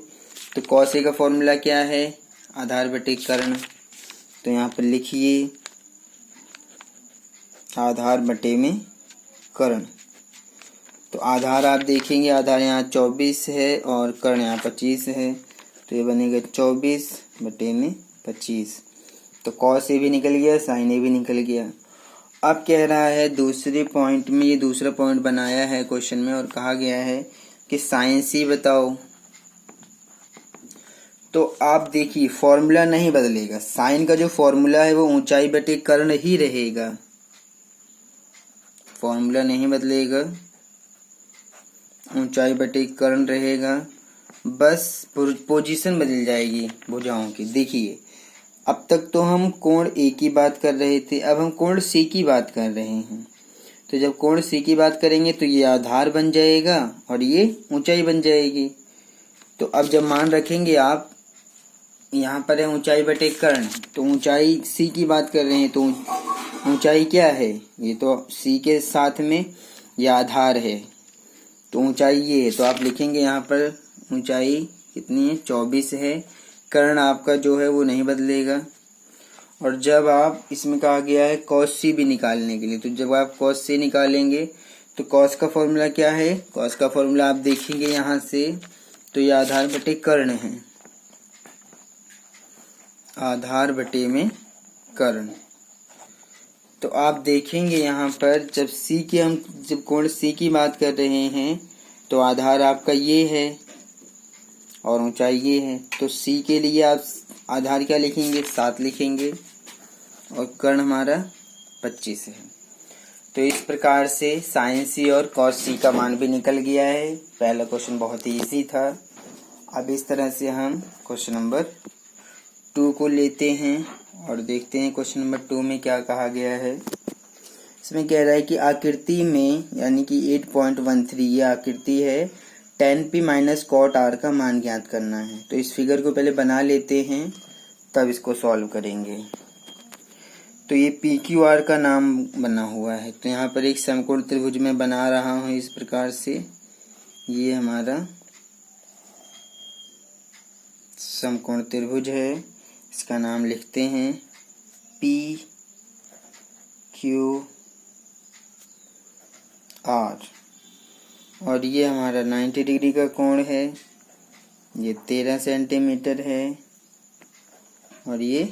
तो कॉस ए का फॉर्मूला क्या है आधार बटे कर्ण। तो यहाँ पर लिखिए आधार बटे में कर्ण। तो आधार आप देखेंगे, आधार यहाँ 24 है और कर्ण यहाँ 25 है, तो ये बनेगा 24 बटे में 25। तो कॉस ए भी निकल गया, साइन ए भी निकल गया। अब कह रहा है दूसरे पॉइंट में, ये दूसरा पॉइंट बनाया है क्वेश्चन में और कहा गया है कि साइन सी बताओ। तो आप देखिए फॉर्मूला नहीं बदलेगा, साइन का जो फॉर्मूला है वो ऊंचाई बटे कर्ण ही रहेगा, फॉर्मूला नहीं बदलेगा, ऊंचाई बटे कर्ण रहेगा, बस पोजीशन बदल जाएगी भुजाओं की। देखिए अब तक तो हम कोण ए की बात कर रहे थे, अब हम कोण सी की बात कर रहे हैं। तो जब कोण सी की बात करेंगे तो ये आधार बन जाएगा और ये ऊंचाई बन जाएगी। तो अब जब मान रखेंगे आप, यहाँ पर है ऊंचाई बटे कर्ण, तो ऊंचाई सी की बात कर रहे हैं, तो ऊंचाई क्या है, ये तो सी के साथ में ये आधार है, तो ऊंचाई ये है। तो आप लिखेंगे यहाँ पर ऊंचाई कितनी है 24 है, कर्ण आपका जो है वो नहीं बदलेगा। और जब आप इसमें कहा गया है कॉस सी भी निकालने के लिए, तो जब आप कॉस सी निकालेंगे तो कॉस का फॉर्मूला क्या है, कॉस का फॉर्मूला आप देखेंगे यहाँ से, तो ये आधार बटे कर्ण है, आधार बटे में कर्ण। तो आप देखेंगे यहाँ पर जब कोण सी की बात कर रहे हैं तो आधार आपका ये है और ऊंचाई ये है। तो सी के लिए आप आधार क्या लिखेंगे 7 लिखेंगे और कर्ण हमारा 25 है। तो इस प्रकार से साइन सी और कॉस सी का मान भी निकल गया है। पहला क्वेश्चन बहुत ही इजी था। अब इस तरह से हम क्वेश्चन नंबर 2 को लेते हैं और देखते हैं क्वेश्चन नंबर 2 में क्या कहा गया है। इसमें कह रहा है कि आकृति में यानी कि 8.13 ये आकृति है, tan p minus cot R का मान ज्ञात करना है। तो इस फिगर को पहले बना लेते हैं तब इसको सॉल्व करेंगे। तो ये पी क्यू आर का नाम बना हुआ है। तो यहाँ पर एक समकोण त्रिभुज में बना रहा हूँ इस प्रकार से, ये हमारा समकोण त्रिभुज है, इसका नाम लिखते हैं पी क्यू आर। और ये हमारा 90 डिग्री का कोण है, ये 13 सेंटीमीटर है और ये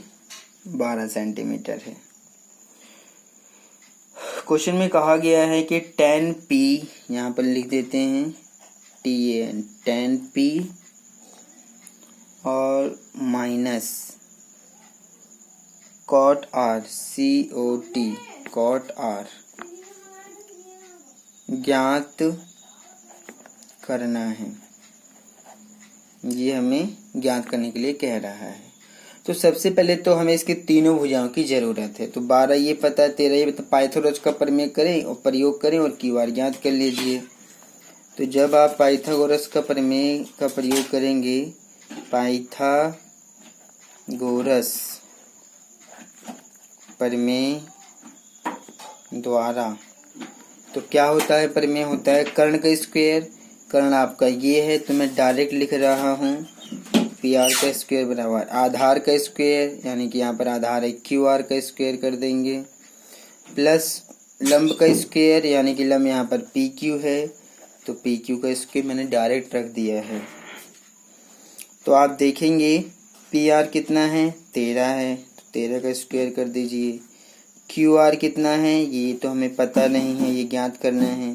12 सेंटीमीटर है। क्वेश्चन में कहा गया है कि tan p, यहाँ पर लिख देते हैं tan, tan p और minus cot r, COT, cot r ज्ञात करना है। ये हमें ज्ञात करने के लिए कह रहा है। तो सबसे पहले तो हमें इसके तीनों भुजाओं की जरूरत है। तो 12 ये पता है, 13 ये पता, पाइथागोरस का प्रयोग करें और क्यू आर ज्ञात कर लीजिए। तो जब आप पाइथागोरस का प्रमेय का प्रयोग करेंगे, पाइथागोरस प्रमेय द्वारा। तो क्या होता है, प्रमेय होता है कर्ण का स्क्वायर। कर्ण आपका ये है, तो मैं डायरेक्ट लिख रहा हूँ पी आर का स्क्वायर बराबर आधार का स्क्वायर, यानी कि यहाँ पर आधार है क्यू आर का स्क्वायर कर देंगे, प्लस लंब का स्क्वायर, यानी कि लंब यहाँ पर पी क्यू है, तो पी क्यू का स्क्वायर मैंने डायरेक्ट रख दिया है। तो आप देखेंगे पी आर कितना है, 13 है, तो 13 का स्क्वायर कर दीजिए। क्यू आर कितना है, ये तो हमें पता नहीं है, ये ज्ञात करना है।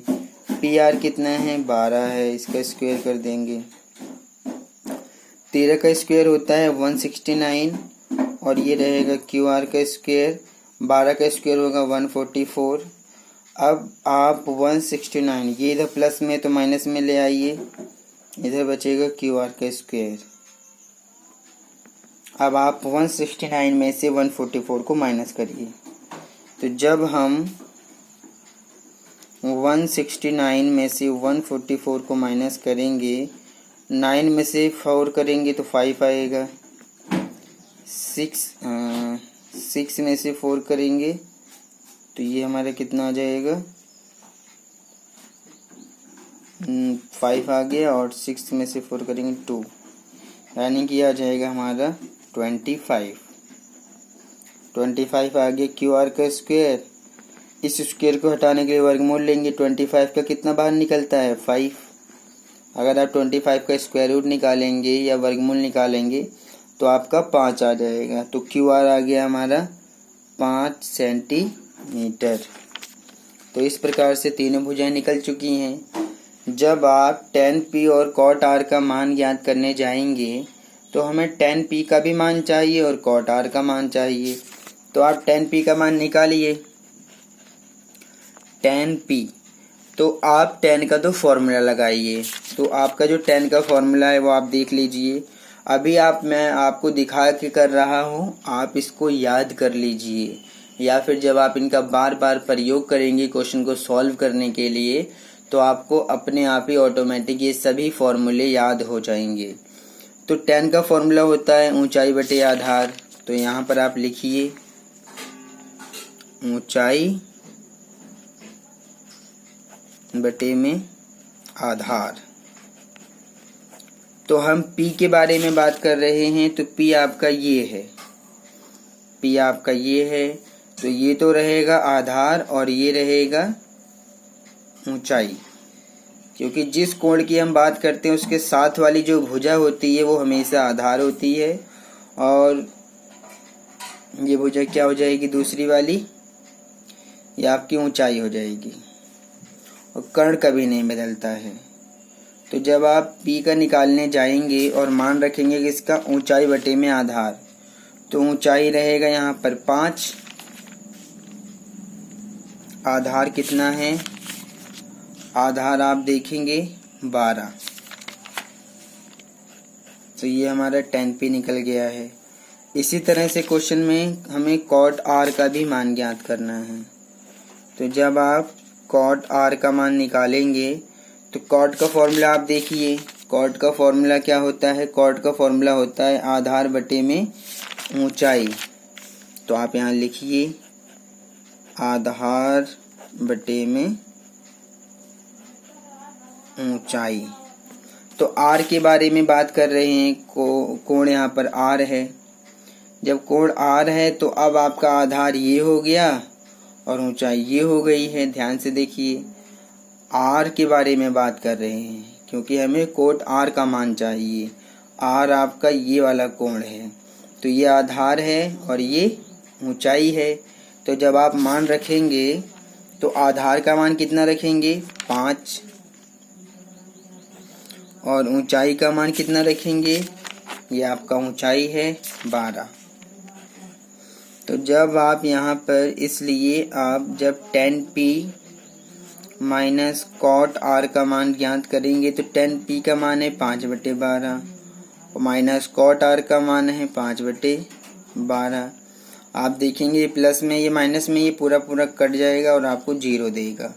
पी आर कितना है, 12 है, इसका स्क्वायर कर देंगे। 13 का स्क्वायर होता है 169, और ये रहेगा क्यू आर का स्क्वायर, 12 का स्क्वायर होगा 144। अब आप 169 ये इधर प्लस में तो माइनस में ले आइए, इधर बचेगा क्यू आर का स्क्वायर। अब आप 169 में से 144 को माइनस करिए, तो जब हम 169 में से 144 को माइनस करेंगे, 9 में से 4 करेंगे तो 5 आएगा, 6 में से 4 करेंगे तो ये हमारा कितना आ जाएगा, 5 आ गया, और 6 में से 4 करेंगे 2, यानी कि आ जाएगा हमारा 25 आ गया क्यू आर का स्क्वायर। इस स्क्वायर को हटाने के लिए वर्गमूल लेंगे, 25 का कितना बाहर निकलता है, 5। अगर आप 25 का स्क्वायर रूट निकालेंगे या वर्गमूल निकालेंगे तो आपका 5 आ जाएगा। तो क्यू आर आ गया हमारा 5 सेंटीमीटर। तो इस प्रकार से तीनों भुजाएं निकल चुकी हैं। जब आप tan p और cot r का मान ज्ञात करने जाएंगे तो हमें tan p का भी मान चाहिए और cot r का मान चाहिए। तो आप tan p का मान निकालिए, tan p, तो आप tan का तो फॉर्मूला लगाइए। तो आपका जो tan का फॉर्मूला है वो आप देख लीजिए। अभी मैं आपको दिखा के कर रहा हूँ, आप इसको याद कर लीजिए, या फिर जब आप इनका बार बार प्रयोग करेंगे क्वेश्चन को सॉल्व करने के लिए तो आपको अपने आप ही ऑटोमेटिक ये सभी फॉर्मूले याद हो जाएंगे। तो tan का फॉर्मूला होता है ऊंचाई बटे आधार। तो यहाँ पर आप लिखिए ऊंचाई बटे में आधार। तो हम P के बारे में बात कर रहे हैं, तो P आपका ये है, P आपका ये है, तो ये तो रहेगा आधार और ये रहेगा ऊंचाई, क्योंकि जिस कोण की हम बात करते हैं उसके साथ वाली जो भुजा होती है वो हमेशा आधार होती है, और ये भुजा क्या हो जाएगी, दूसरी वाली, ये आपकी ऊंचाई हो जाएगी, और कर्ण कभी नहीं बदलता है। तो जब आप P का निकालने जाएंगे और मान रखेंगे कि इसका ऊंचाई बटे में आधार, तो ऊंचाई रहेगा यहाँ पर 5, आधार कितना है, आधार आप देखेंगे 12, तो ये हमारा tan p निकल गया है। इसी तरह से क्वेश्चन में हमें cot r का भी मान ज्ञात करना है। तो जब आप cot r का मान निकालेंगे तो cot का फॉर्मूला आप देखिए, cot का फॉर्मूला क्या होता है, cot का फॉर्मूला होता है आधार बटे में ऊंचाई। तो आप यहाँ लिखिए आधार बटे में ऊंचाई। तो r के बारे में बात कर रहे हैं, कोण यहाँ पर r है। जब कोण r है तो अब आपका आधार ये हो गया और ऊंचाई ये हो गई है। ध्यान से देखिए, r के बारे में बात कर रहे हैं क्योंकि हमें cot r का मान चाहिए। r आपका ये वाला कोण है, तो ये आधार है और ये ऊंचाई है। तो जब आप मान रखेंगे तो आधार का मान कितना रखेंगे, 5, और ऊंचाई का मान कितना रखेंगे, ये आपका ऊंचाई है 12। तो जब आप यहाँ पर, इसलिए आप जब tan p minus cot r का मान ज्ञात करेंगे तो tan p का मान है 5/12 और माइनस cot r का मान है 5/12। आप देखेंगे प्लस में ये माइनस में ये पूरा पूरा कट जाएगा और आपको 0 देगा।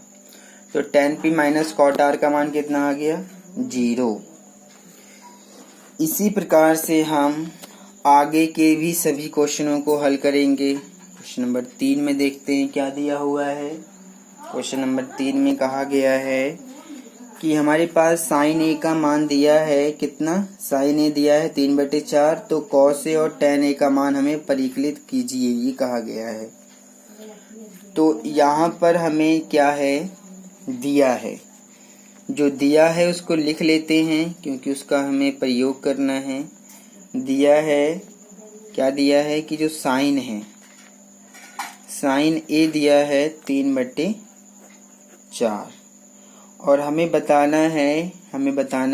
तो tan p minus cot r का मान कितना आ गया, 0। इसी प्रकार से हम आगे के भी सभी क्वेश्चनों को हल करेंगे। क्वेश्चन नंबर 3 में देखते हैं क्या दिया हुआ है। क्वेश्चन नंबर 3 में कहा गया है कि हमारे पास साइन ए का मान दिया है, कितना, साइन ए दिया है 3/4, तो कॉस ए और टेन ए का मान हमें परिकलित कीजिए, ये कहा गया है। तो यहाँ पर हमें क्या है, दिया है, जो दिया है उसको लिख लेते हैं क्योंकि उसका हमें प्रयोग करना है। दिया है, क्या दिया है कि जो साइन है, साइन ए दिया है 3/4 और हमें बताना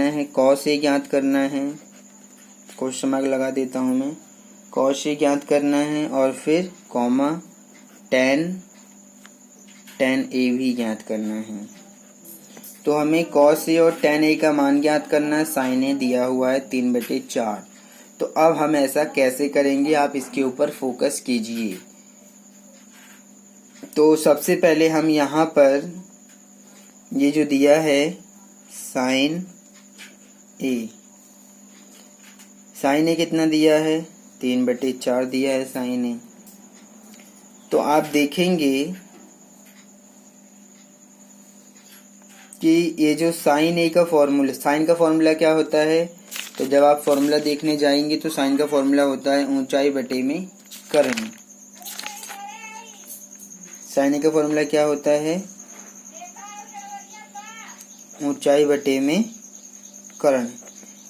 है कॉस ए ज्ञात करना है। क्वेश्चन मार्क लगा देता हूँ मैं, कॉस ए ज्ञात करना है और फिर कॉमा टेन ए भी ज्ञात करना है। तो हमें कॉस ए और टेन ए का मान ज्ञात करना है। साइन ए दिया हुआ है 3/4। तो अब हम ऐसा कैसे करेंगे, आप इसके ऊपर फोकस कीजिए। तो सबसे पहले हम यहाँ पर ये जो दिया है साइन ए कितना दिया है, 3/4 दिया है साइन ए। तो आप देखेंगे कि ये जो साइन ए का फॉर्मूला, साइन का फॉर्मूला क्या होता है, तो जब आप फॉर्मूला देखने जाएंगे तो साइन का फॉर्मूला होता है ऊंचाई बटे में कर्ण। साइन ए का फॉर्मूला क्या होता है, ऊंचाई बटे में कर्ण,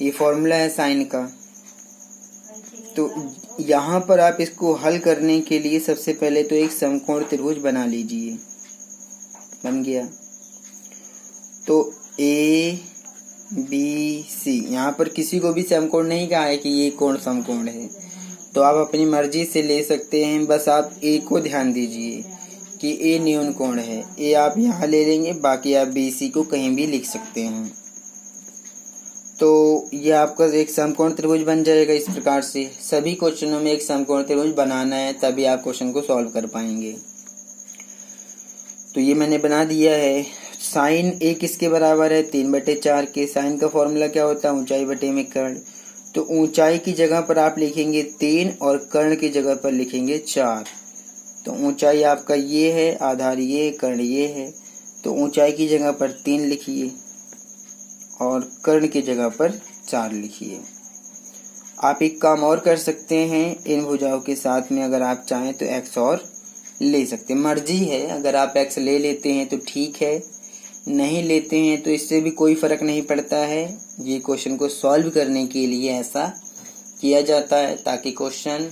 ये फॉर्मूला है साइन का। तो यहाँ पर आप इसको हल करने के लिए सबसे पहले तो एक समकोण त्रिभुज बना लीजिए। बन गया। तो ए बी सी, यहाँ पर किसी को भी समकोण नहीं कहा है कि ये कोण समकोण है, तो आप अपनी मर्जी से ले सकते हैं। बस आप ए को ध्यान दीजिए कि ए न्यून कोण है, ए आप यहाँ ले लेंगे, बाकी आप बी सी को कहीं भी लिख सकते हैं। तो ये आपका एक समकोण त्रिभुज बन जाएगा। इस प्रकार से सभी क्वेश्चनों में एक समकोण त्रिभुज बनाना है, तभी आप क्वेश्चन को सॉल्व कर पाएंगे। तो ये मैंने बना दिया है। साइन ए किसके बराबर है, 3/4 के। साइन का फॉर्मूला क्या होता है, ऊंचाई बटे में कर्ण। तो ऊंचाई की जगह पर आप लिखेंगे 3 और कर्ण की जगह पर लिखेंगे 4। तो ऊंचाई आपका ये है, आधार ये, कर्ण ये है। तो ऊंचाई की जगह पर 3 लिखिए और कर्ण की जगह पर 4 लिखिए। आप एक काम और कर सकते हैं, इन भुजाओं के साथ में अगर आप चाहें तो एक्स और ले सकते हैं, मर्जी है। अगर आप एक्स ले लेते हैं तो ठीक है, नहीं लेते हैं तो इससे भी कोई फर्क नहीं पड़ता है। ये क्वेश्चन को सॉल्व करने के लिए ऐसा किया जाता है ताकि क्वेश्चन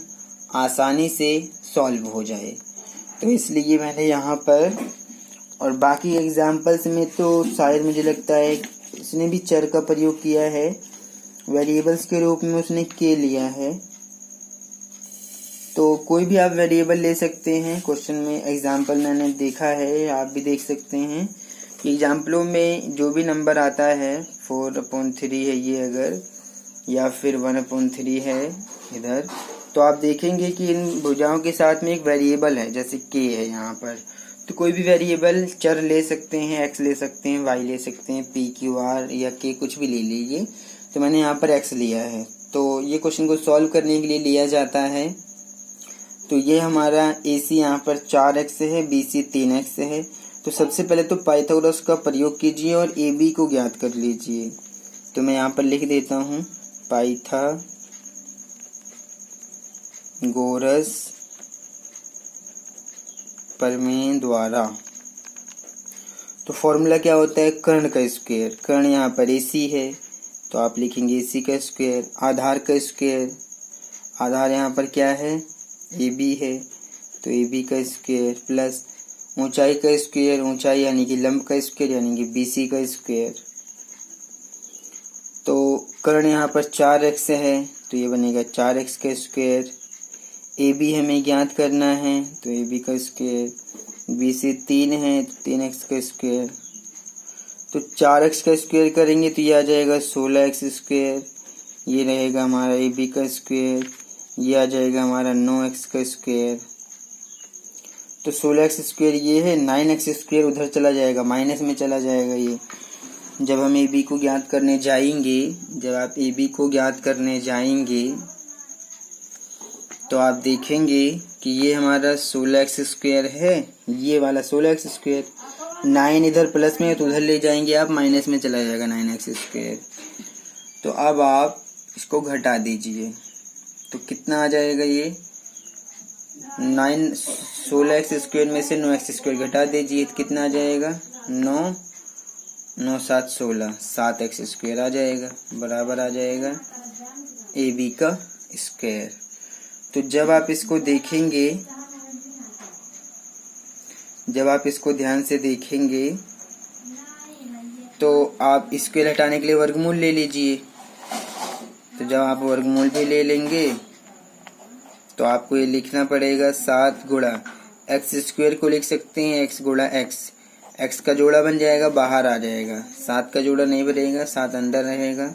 आसानी से सॉल्व हो जाए। तो इसलिए मैंने यहाँ पर, और बाकी एग्जाम्पल्स में तो शायद मुझे लगता है इसने भी चर का प्रयोग किया है, वेरिएबल्स के रूप में उसने के लिया है। तो कोई भी आप वेरिएबल ले सकते हैं। क्वेश्चन में एग्जाम्पल मैंने देखा है, आप भी देख सकते हैं। एग्जाम्पलों में जो भी नंबर आता है, 4/3 है ये अगर, या फिर 1/3 है इधर, तो आप देखेंगे कि इन भुजाओं के साथ में एक वेरिएबल है, जैसे के है यहाँ पर। तो कोई भी वेरिएबल चर ले सकते हैं, एक्स ले सकते हैं, वाई ले सकते हैं, पी क्यू आर या के कुछ भी ले लीजिए। तो मैंने यहाँ पर एक्स लिया है। तो ये क्वेश्चन को सॉल्व करने के लिए लिया जाता है। तो ये हमारा ए सी यहाँ पर 4x है, बी सी 3x है। तो सबसे पहले तो पाइथागोरस का प्रयोग कीजिए और ए बी को ज्ञात कर लीजिए। तो मैं यहाँ पर लिख देता हूँ पाइथागोरस प्रमेय द्वारा। तो फॉर्मूला क्या होता है, कर्ण का स्क्वायर। कर्ण यहाँ पर ए सी है तो आप लिखेंगे ए सी का स्क्वायर। आधार का स्क्वायर, आधार यहाँ पर क्या है, ए बी है, तो ए बी का स्क्वायर प्लस ऊंचाई का स्क्वायर, ऊंचाई यानी कि लंब का स्क्वायर यानी कि बी सी का स्क्वायर। तो कर्ण यहाँ पर 4x है तो ये बनेगा 4x का स्क्वायर। ए बी हमें ज्ञात करना है तो ए बी का स्क्वायर। बी सी 3 है तो 3x का स्क्वायर। तो 4x का स्क्वायर करेंगे तो ये आ जाएगा 16x स्क्वायर। ये रहेगा हमारा ए बी का स्क्वायर। ये आ जाएगा हमारा 9x का स्क्वायर। तो 16x स्क्वायर ये है, 9x स्क्वायर उधर चला जाएगा, माइनस में चला जाएगा। ये जब हम ए बी को ज्ञात करने जाएंगे, जब आप ए बी को ज्ञात करने जाएंगे तो आप देखेंगे कि ये हमारा 16x² है, ये वाला 16x²। 9 इधर प्लस में है तो उधर ले जाएंगे आप, माइनस में चला जाएगा 9x²। तो अब आप इसको घटा दीजिए तो कितना आ जाएगा, ये 16x² में से 9x² घटा दीजिए तो कितना आ जाएगा, 9 9 7 16, 7x² आ जाएगा, बराबर आ जाएगा AB का स्क्वायर। तो जब आप इसको देखेंगे, जब आप इसको ध्यान से देखेंगे तो आप स्क्वायर हटाने के लिए वर्गमूल ले लीजिए। तो जब आप वर्गमूल भी ले लेंगे तो आपको ये लिखना पड़ेगा 7 गुणा x² को लिख सकते हैं x गुणा x, x का जोड़ा बन जाएगा, बाहर आ जाएगा, 7 का जोड़ा नहीं बनेगा, 7 अंदर रहेगा।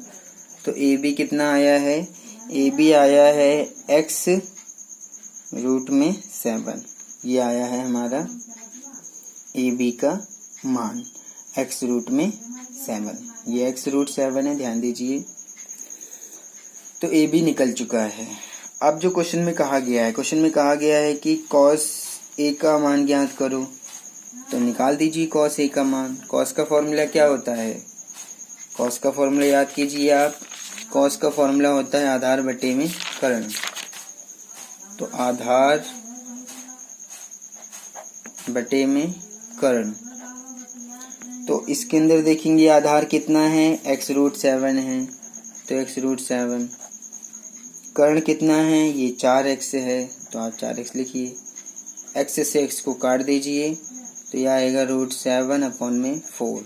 तो AB कितना आया है, AB आया है x√7, ये आया है हमारा AB का मान x√7, ये x√7 है, ध्यान दीजिए। तो AB निकल चुका है। अब जो क्वेश्चन में कहा गया है, क्वेश्चन में कहा गया है कि cos A का मान ज्ञात करो, तो निकाल दीजिए cos A का मान। cos का फॉर्मूला क्या होता है, cos का फॉर्मूला याद कीजिए आप, cos का फॉर्मूला होता है आधार बटे में कर्ण। तो आधार बटे में कर्ण, तो इसके अंदर देखेंगे आधार कितना है, x√7 है, तो x√7, कर्ण कितना है, ये 4x है, तो आप 4x लिखिए, x से x को काट दीजिए तो यह आएगा √7/4।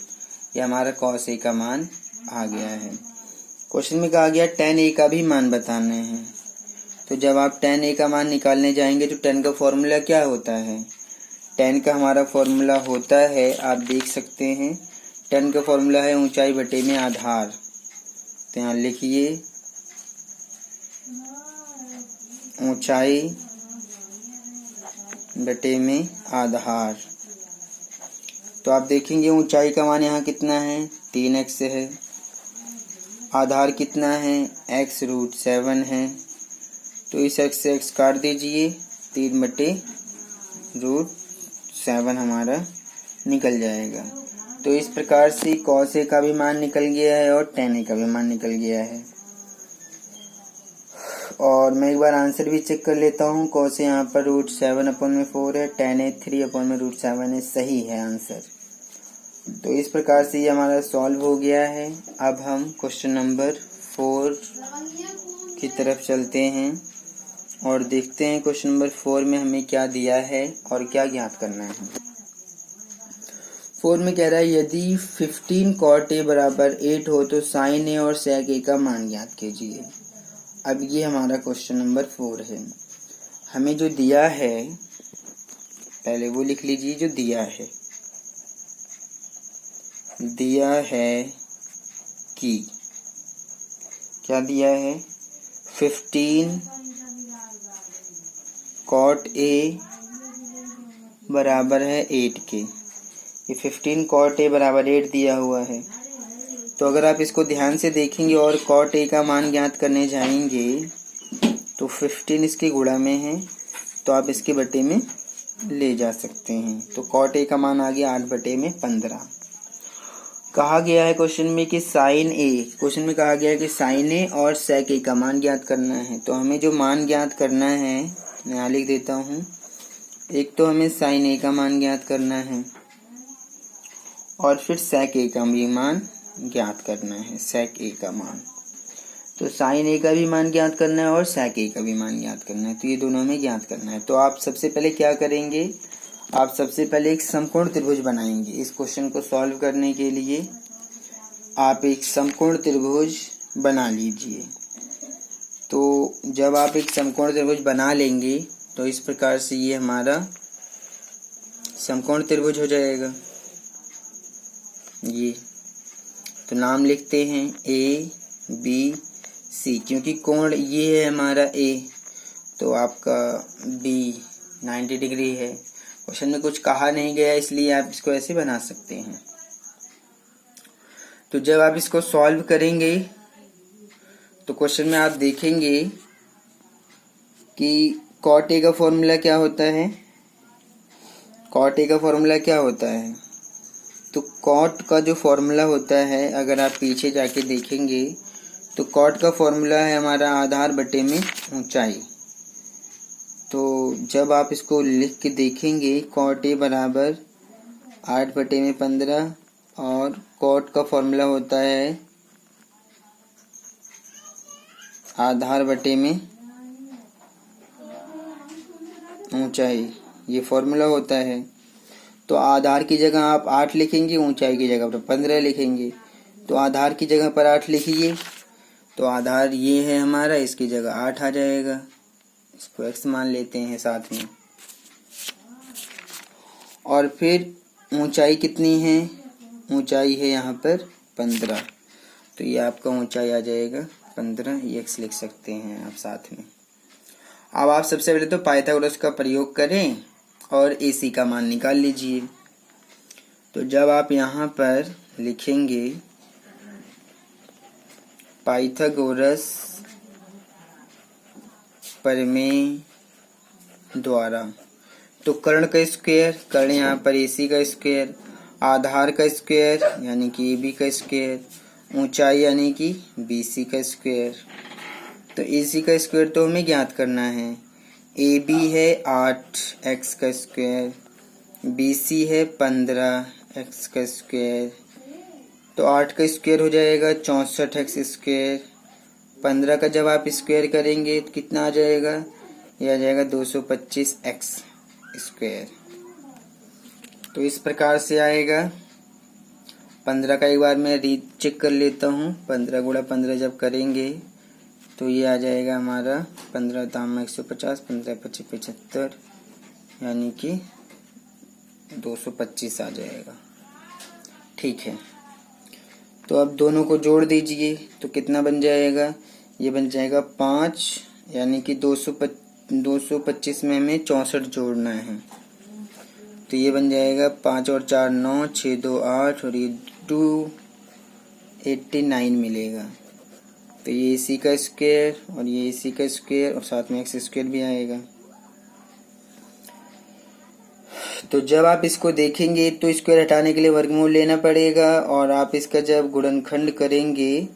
यह हमारा cos A का मान आ गया है। क्वेश्चन में कहा गया tan A का भी मान बताना है। तो जब आप tan A का मान निकालने जाएंगे तो tan का फॉर्मूला क्या होता है, tan का हमारा फॉर्मूला होता है, आप देख सकते हैं, tan का फॉर्मूला है ऊंचाई बटे में आधार। तो यहाँ लिखिए ऊंचाई बटे में आधार। तो आप देखेंगे ऊंचाई का मान यहाँ कितना है, 3x है, आधार कितना है, x√7 है, तो इस x से x काट दीजिए, 3/√7 हमारा निकल जाएगा। तो इस प्रकार से cos A का भी मान निकल गया है और tan A का भी मान निकल गया है। और मैं एक बार आंसर भी चेक कर लेता हूँ। cos A यहाँ पर √7/4 है, tan A 3/√7 है, सही है आंसर। तो इस प्रकार से ये हमारा सॉल्व हो गया है। अब हम क्वेश्चन नंबर 4 की तरफ चलते हैं और देखते हैं क्वेश्चन नंबर 4 में हमें क्या दिया है और क्या ज्ञात करना है। 4 में कह रहा है यदि 15 cot A बराबर 8 हो तो sin A और sec A का मान ज्ञात कीजिए। अब ये हमारा क्वेश्चन नंबर 4 है। हमें जो दिया है पहले वो लिख लीजिए, जो दिया है कि क्या दिया है, 15 cot A बराबर है 8 के। ये 15 cot A बराबर 8 दिया हुआ है। तो अगर आप इसको ध्यान से देखेंगे और cot A का मान ज्ञात करने जाएंगे तो 15 इसके गुणा में है, तो आप इसके बटे में ले जा सकते हैं। तो cot A का मान आ गया 8/15। कहा गया है क्वेश्चन में कि sin A, क्वेश्चन में कहा गया है कि sin A और sec A का मान ज्ञात करना है। तो हमें जो मान ज्ञात करना है मैं यहाँ लिख देता हूँ। एक तो हमें sin A का मान ज्ञात करना है और फिर sec A का भी मान ज्ञात करना है, sec A का मान। तो sin A का भी मान ज्ञात करना है और sec A का भी मान ज्ञात करना है, तो ये दोनों में ज्ञात करना है। तो आप सबसे पहले क्या करेंगे, आप सबसे पहले एक समकोण त्रिभुज बनाएंगे। इस क्वेश्चन को सॉल्व करने के लिए आप एक समकोण त्रिभुज बना लीजिए। तो जब आप एक समकोण त्रिभुज बना लेंगे तो इस प्रकार से ये हमारा समकोण त्रिभुज हो जाएगा। ये तो नाम लिखते हैं ABC, क्योंकि कोण ये है हमारा A, तो आपका B 90 डिग्री है। क्वेश्चन में कुछ कहा नहीं गया इसलिए आप इसको ऐसे बना सकते हैं। तो जब आप इसको सॉल्व करेंगे तो क्वेश्चन में आप देखेंगे कि कॉट ए का फॉर्मूला क्या होता है? कॉट ए का फॉर्मूला क्या होता है? तो कॉट का जो फॉर्मूला होता है, अगर आप पीछे जाके देखेंगे तो कॉट का फॉर्मूला है हमारा आधार बटे में ऊंचाई। तो जब आप इसको लिख के देखेंगे, कॉट ए बराबर 8 बटे में 15 और कॉट का फॉर्मूला होता है आधार बटे में ऊंचाई, ये फॉर्मूला होता है। तो आधार की जगह आप 8 लिखेंगे, ऊंचाई की जगह पर 15 लिखेंगे। तो आधार की जगह पर 8 लिखिए, तो आधार ये है हमारा, इसकी जगह 8 आ जाएगा। इसको x मान लेते हैं साथ में। और फिर ऊंचाई कितनी है? ऊंचाई है यहाँ पर 15, तो ये आपका ऊंचाई आ जाएगा 15, ये x लिख सकते हैं आप साथ में। अब आप सबसे पहले तो पाइथागोरस का प्रयोग करें और AC का मान निकाल लीजिए। तो जब आप यहाँ पर लिखेंगे पाइथागोरस प्रमेय द्वारा, तो कर्ण का स्क्वायर, कर्ण यहाँ पर AC का स्क्वायर, आधार का स्क्वायर यानी कि AB का स्क्वायर, ऊंचाई यानी कि BC का स्क्वायर। तो AC का स्क्वायर तो हमें ज्ञात करना है। AB है 8x का स्क्वायर, BC है 15x का स्क्वायर, तो 8 का स्क्वायर हो जाएगा 64x स्क्वायर। 15 का जब आप स्क्वायर करेंगे तो कितना आ जाएगा? यह आ जाएगा 225x स्क्वायर। तो इस प्रकार से आएगा। 15 का एक बार मैं रीचेक कर लेता हूँ। 15 गुणा 15 जब करेंगे तो ये आ जाएगा हमारा 15 दाम 150, 15 25 75, यानी कि 225 आ जाएगा। ठीक है, तो अब दोनों को जोड़ दीजिए तो कितना बन जाएगा? ये बन जाएगा 5, यानी कि 225 में हमें 64 जोड़ना है। तो ये बन जाएगा 5 और 4 9, 6 2 8 और ये 289 मिलेगा। तो ये AC का स्क्वायर और ये AC का स्क्वायर और साथ में x स्क्वायर भी आएगा। तो जब आप इसको देखेंगे तो स्क्वायर हटाने के लिए वर्गमूल लेना पड़ेगा, और आप इसका जब गुणनखंड करेंगे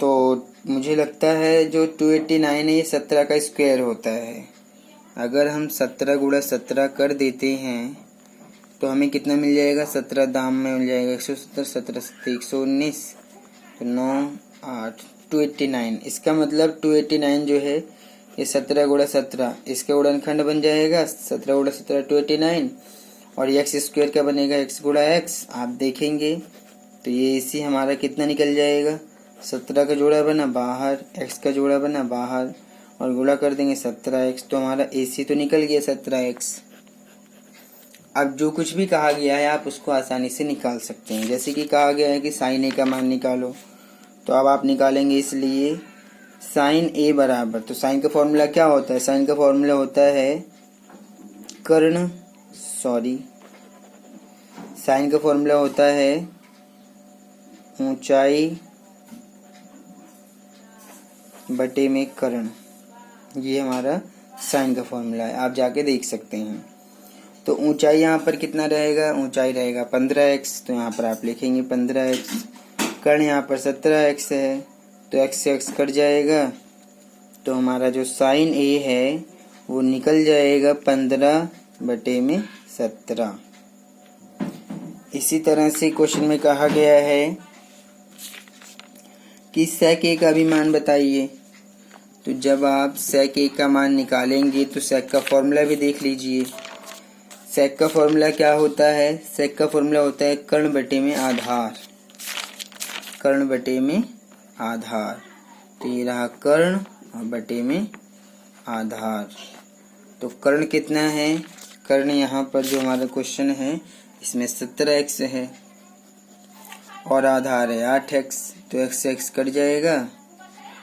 तो मुझे लगता है जो 289 है ये 17 का स्क्वायर होता है। अगर हम 17 गुणा 17 कर देते हैं तो हमें कितना मिल जाएगा? 17 दाम में मिल जाएगा 170, 17 119, तो 9 8 289। इसका मतलब 289 जो है ये 17 गुणा 17, इसका गुणनखंड बन जाएगा 17 गुणा 17 289, और x स्क्वायर का बनेगा x गुणा x। आप देखेंगे तो ये AC हमारा कितना निकल जाएगा? 17 का जोड़ा बना बाहर, x का जोड़ा बना बाहर, और गुणा कर देंगे 17x, तो हमारा AC तो निकल गया 17x। अब जो कुछ भी कहा गया है आप उसको आसानी से निकाल सकते हैं। जैसे कि कहा गया है कि साइन A का मान निकालो, तो अब आप निकालेंगे। इसलिए साइन A बराबर, तो साइन का फॉर्मूला क्या होता है? साइन का फॉर्मूला होता है साइन का फॉर्मूला होता है ऊंचाई बटे में कर्ण। ये हमारा साइन का फॉर्मूला है, आप जाके देख सकते हैं। तो ऊंचाई यहाँ पर कितना रहेगा? ऊंचाई रहेगा 15x, तो यहाँ पर आप लिखेंगे 15x। कर्ण यहाँ पर 17x है, तो x से x कट जाएगा, तो हमारा जो साइन A है वो निकल जाएगा 15 बटे में 17। इसी तरह से क्वेश्चन में कहा गया है कि sec A का भी मान बताइए। तो जब आप sec A का मान निकालेंगे तो sec का फॉर्मूला भी देख लीजिए। sec का फॉर्मूला क्या होता है? sec का फॉर्मूला होता है कर्ण बटे में आधार, कर्ण बटे में आधार। तो ये रहा कर्ण और बटे में आधार। तो कर्ण कितना है? कर्ण यहाँ पर जो हमारा क्वेश्चन है इसमें 17x है और आधार है 8x, तो x से x कट जाएगा,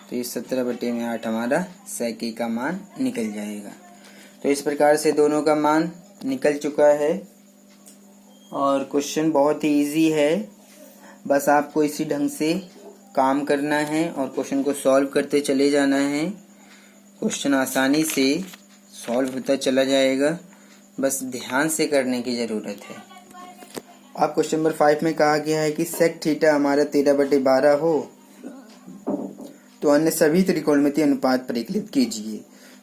तो ये 17 बटे में 8 हमारा sec A का मान निकल जाएगा। तो इस प्रकार से दोनों का मान निकल चुका है और क्वेश्चन बहुत ही इजी है। बस आपको इसी ढंग से काम करना है और क्वेश्चन को सॉल्व करते चले जाना है। क्वेश्चन आसानी से सॉल्व होता चला जाएगा, बस ध्यान से करने की ज़रूरत है। अब क्वेश्चन नंबर 5 में कहा गया है कि सेक थीटा हमारा 13/12 हो तो अन्य सभी त्रिकोणमितीय अनुपात परिकलित कीजिए।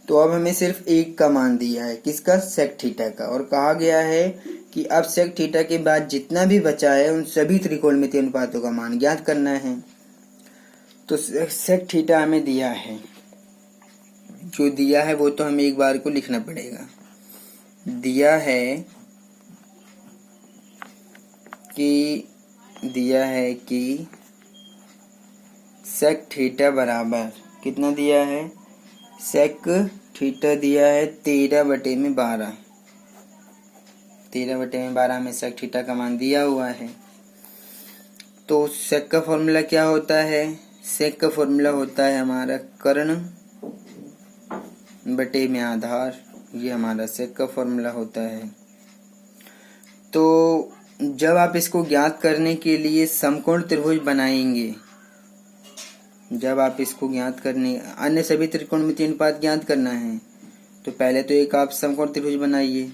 तो अब हमें सिर्फ एक का मान दिया है, किसका? सेक थीटा का। और कहा गया है कि अब सेक थीटा के बाद जितना भी बचा है उन सभी त्रिकोणमितीय अनुपातों का मान ज्ञात करना है। तो सेक थीटा हमें दिया है, जो दिया है वो तो हमें एक बार को लिखना पड़ेगा। दिया है कि सेक थीटा बराबर कितना दिया है? सेक थीटा दिया है 13/12। 13/12 में सेक थीटा का मान दिया हुआ है। तो सेक का फॉर्मूला क्या होता है? सेक का फॉर्मूला होता है हमारा कर्ण बटे में आधार। ये हमारा सेक का फॉर्मूला होता है। तो जब आप इसको ज्ञात करने के लिए समकोण त्रिभुज बनाएंगे, जब आप इसको ज्ञात करने अन्य सभी त्रिकोणमितीय अनुपात ज्ञात करना है, तो पहले तो एक आप समकोण त्रिभुज बनाइए।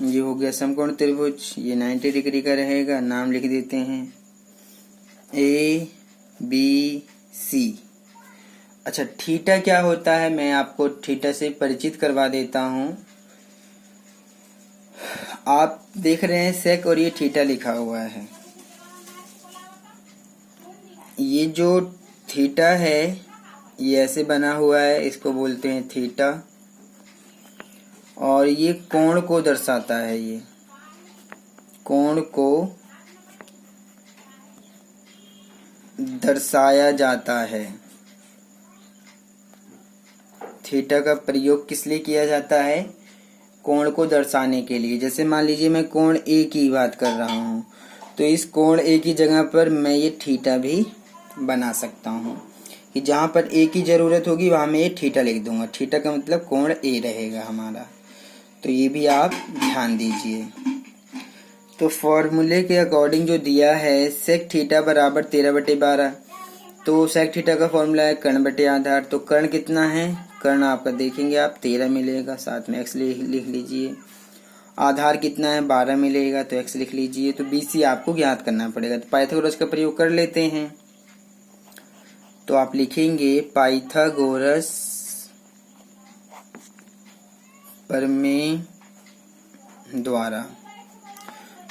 ये हो गया समकोण त्रिभुज, ये 90 डिग्री का रहेगा। नाम लिख देते हैं ABC। अच्छा, थीटा क्या होता है मैं आपको थीटा से परिचित करवा देता हूं। आप देख रहे हैं सेक और ये थीटा लिखा हुआ है। ये जो थीटा है ये ऐसे बना हुआ है, इसको बोलते हैं थीटा। और ये कोण को दर्शाता है, ये कोण को दर्शाया जाता है। थीटा का प्रयोग किस लिए किया जाता है? कोण को दर्शाने के लिए। जैसे मान लीजिए मैं कोण ए की बात कर रहा हूँ, तो इस कोण ए की जगह पर मैं ये थीटा भी बना सकता हूँ कि जहाँ पर ए की ज़रूरत होगी वहाँ मैं ये थीटा लिख दूंगा। थीटा का मतलब कोण ए रहेगा हमारा। तो ये भी आप ध्यान दीजिए। तो फॉर्मूले के अकॉर्डिंग जो दिया है सेक थीटा बराबर 13/12, तो सेक थीटा का फॉर्मूला है कर्ण बटे आधार। तो कर्ण कितना है? कर्ण आपका देखेंगे आप 13 मिलेगा, साथ में x लिख लीजिए। आधार कितना है? 12 मिलेगा, तो x लिख लीजिए। तो BC आपको ज्ञात करना पड़ेगा। तो पाइथागोरस का प्रयोग कर लेते हैं। तो आप लिखेंगे पाइथागोरस प्रमेय द्वारा।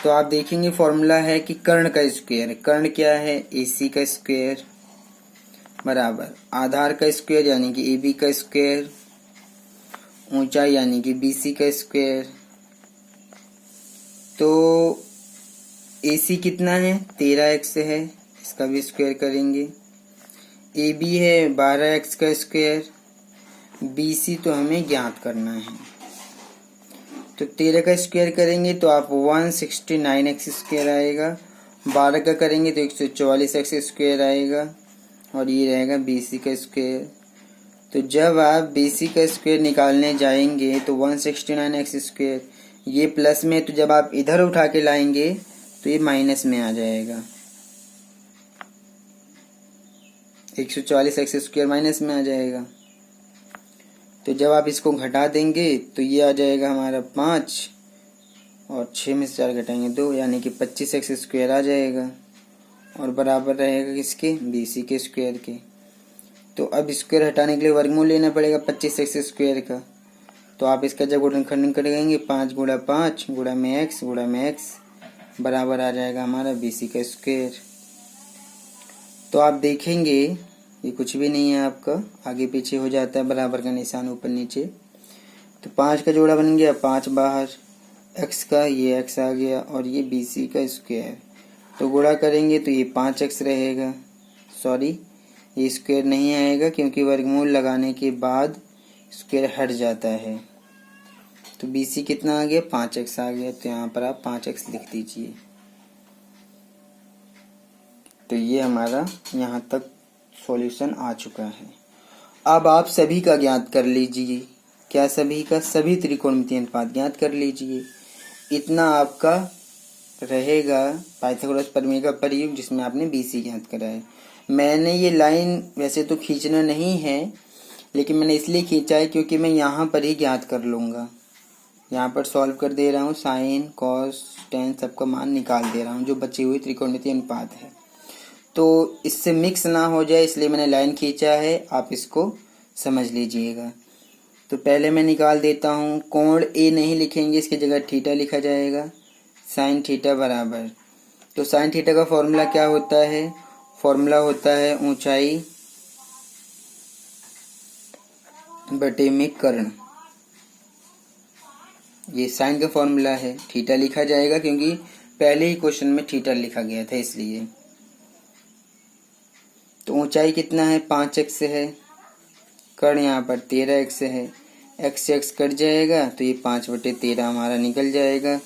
तो आप देखेंगे फॉर्मूला है कि कर्ण का स्क्वायर। कर्ण क्या है? AC का स्क्वायर बराबर आधार का स्क्वायर यानी कि AB का स्क्वायर, ऊंचाई यानी कि BC का स्क्वायर। तो AC कितना है? 13x है, इसका भी स्क्वायर करेंगे। AB है 12x का स्क्वायर। BC तो हमें ज्ञात करना है, तो 13 का स्क्वायर करेंगे तो आप 169x स्क्वायर आएगा। 12 का करेंगे तो 144x स्क्वायर आएगा, और ये रहेगा BC का स्क्वायर। तो जब आप BC का स्क्वायर निकालने जाएंगे तो 169x स्क्वायर, ये प्लस में, तो जब आप इधर उठा के लाएंगे तो ये माइनस में आ जाएगा। 144x स्क्वायर माइनस में आ जाएगा। तो जब आप इसको घटा देंगे तो ये आ जाएगा हमारा 5, और 6 में से 4 घटाएंगे 2, यानी कि 25x स्क्वायर आ जाएगा, और बराबर रहेगा किसके? BC के स्क्वायर के। तो अब स्क्वायर हटाने के लिए वर्गमूल लेना पड़ेगा 25x स्क्वायर का। तो आप इसका जब गुणनखंडन करेंगे 5 गुणा 5 गुणा में x बराबर आ जाएगा हमारा BC का स्क्वायर। तो आप देखेंगे ये कुछ भी नहीं है, आपका आगे पीछे हो जाता है, बराबर का निशान ऊपर नीचे। तो 5 का जोड़ा बन गया, 5 बाहर, x का ये x आ गया, और ये BC का स्क्वायर। तो गुणा करेंगे तो ये 5x रहेगा। सॉरी, ये स्क्वायर नहीं आएगा क्योंकि वर्गमूल लगाने के बाद स्क्वायर हट जाता है। तो BC कितना आ गया? 5x आ गया। तो यहाँ पर आप 5x लिख दीजिए। तो ये हमारा यहाँ तक सॉल्यूशन आ चुका है। अब आप सभी का ज्ञात कर लीजिए। क्या सभी का? सभी त्रिकोणमितीय अनुपात ज्ञात कर लीजिए। इतना आपका रहेगा पाइथागोरस प्रमेय का प्रयोग, जिसमें आपने BC ज्ञात करा है। मैंने ये लाइन वैसे तो खींचना नहीं है, लेकिन मैंने इसलिए खींचा है क्योंकि मैं यहाँ पर ही ज्ञात कर लूँगा। यहाँ पर सॉल्व कर दे रहा हूँ, साइन कॉस टेन सबका मान निकाल दे रहा हूँ जो बची हुई त्रिकोणमितीय अनुपात है। तो इससे मिक्स ना हो जाए इसलिए मैंने लाइन खींचा है, आप इसको समझ लीजिएगा। तो पहले मैं निकाल देता हूँ, कोण ए नहीं लिखेंगे, इसकी जगह थीटा लिखा जाएगा। साइन थीटा बराबर, तो साइन थीटा का फॉर्मूला क्या होता है? फॉर्मूला होता है ऊंचाई बटे में कर्ण। ये साइन का फॉर्मूला है, थीटा लिखा जाएगा क्योंकि पहले ही क्वेश्चन में थीटा लिखा गया था इसलिए। तो ऊंचाई कितना है? 5x है, कर्ण यहाँ पर 13x है, x से x कट जाएगा तो ये 5/13 हमारा निकल जाएगा,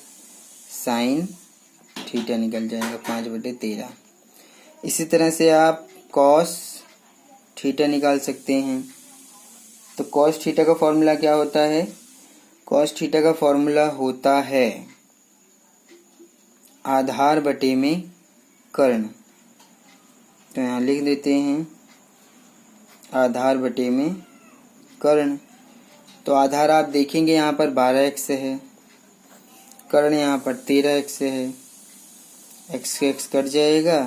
साइन थीटा निकल जाएगा 5/13। इसी तरह से आप कॉस थीटा निकाल सकते हैं। तो कॉस थीटा का फॉर्मूला क्या होता है? कॉस थीटा का फॉर्मूला होता है आधार बटे में कर्ण। तो यहाँ लिख देते हैं आधार बटे में कर्ण। तो आधार आप देखेंगे यहाँ पर 12x है, कर्ण यहाँ पर 13x है, x से x कट जाएगा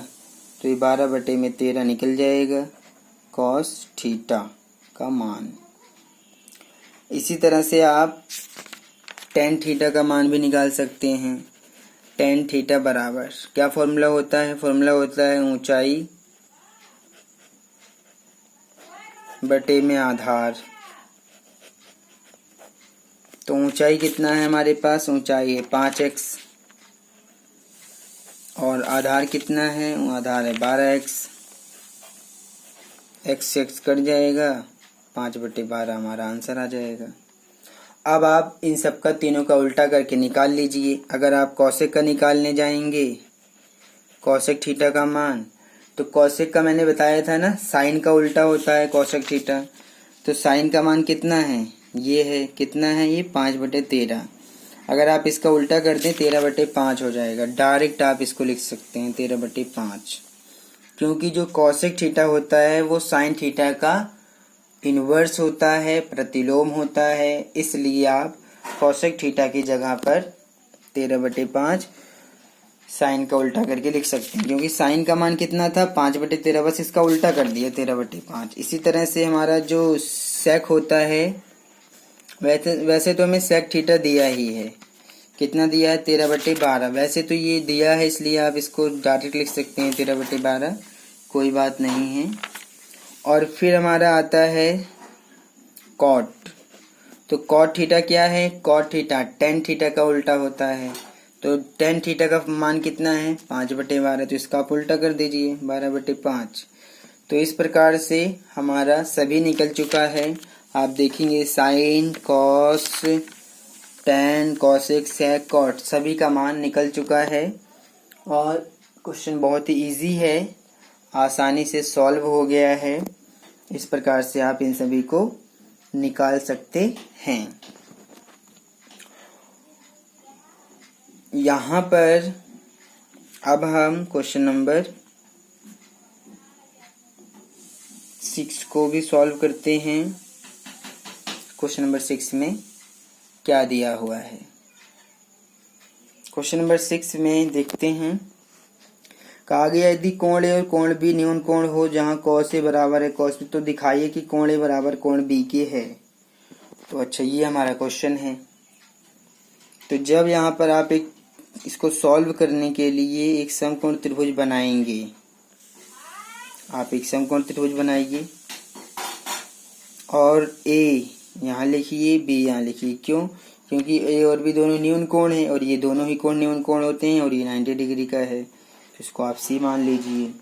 तो ये 12/13 निकल जाएगा कॉस थीटा का मान। इसी तरह से आप टेन थीटा का मान भी निकाल सकते हैं। टेन थीटा बराबर क्या फॉर्मूला होता है? फॉर्मूला होता है ऊंचाई बटे में आधार। तो ऊंचाई कितना है हमारे पास? ऊंचाई है 5x और आधार कितना है? आधार है 12x। x से x कट जाएगा, 5/12 हमारा आंसर आ जाएगा। अब आप इन सब का तीनों का उल्टा करके निकाल लीजिए। अगर आप कॉसेक का निकालने जाएंगे, कॉसेक थीटा का मान, तो कॉसेक का मैंने बताया था ना, साइन का उल्टा होता है कॉसेक थीटा। तो साइन का मान कितना है? ये है, कितना है ये? 5/13। अगर आप इसका उल्टा कर दें 13/5 हो जाएगा। डायरेक्ट आप इसको लिख सकते हैं 13/5, क्योंकि जो कॉसेक थीटा होता है वो साइन थीटा का इन्वर्स होता है, प्रतिलोम होता है। इसलिए आप कॉसेक थीटा की जगह पर 13/5 साइन का उल्टा करके लिख सकते हैं, क्योंकि साइन का मान कितना था? 5/13, बस इसका उल्टा कर दिया 13/5। इसी तरह से हमारा जो सेक होता है, वैसे तो हमें सेक थीटा दिया ही है, कितना दिया है? 13/12। वैसे तो ये दिया है इसलिए आप इसको डायरेक्ट लिख सकते हैं 13/12, कोई बात नहीं है। और फिर हमारा आता है कॉट। तो कॉट थीटा क्या है? कॉट थीटा टेन थीटा का उल्टा होता है। तो टेन थीटा का मान कितना है? 5/12। तो इसका आप उल्टा कर दीजिए 12/5। तो इस प्रकार से हमारा सभी निकल चुका है। आप देखेंगे sine cos tan cosec sec cot सभी का मान निकल चुका है। और क्वेश्चन बहुत ही इजी है, आसानी से सॉल्व हो गया है। इस प्रकार से आप इन सभी को निकाल सकते हैं। यहाँ पर अब हम क्वेश्चन नंबर 6 को भी सॉल्व करते हैं। क्वेश्चन नंबर 6 में क्या दिया हुआ है? क्वेश्चन नंबर 6 में देखते हैं, कहा गया यदि कोण ए और कोण बी न्यून कोण हो जहां cos ए बराबर है cos बी, तो दिखाइए कि कोण ए बराबर कोण बी के है। तो अच्छा, ये हमारा क्वेश्चन है। तो जब यहाँ पर आप इसको सॉल्व करने के लिए एक समकोण त्रिभुज बनाएंगे, आप एक समकोण त्रिभुज बनाइए और ए यहाँ लिखिए, बी यहाँ लिखिए। क्यों? क्योंकि ए और बी दोनों न्यून कोण है और ये दोनों ही कोण न्यून कोण होते हैं और ये 90 डिग्री का है, तो इसको आप सी मान लीजिए।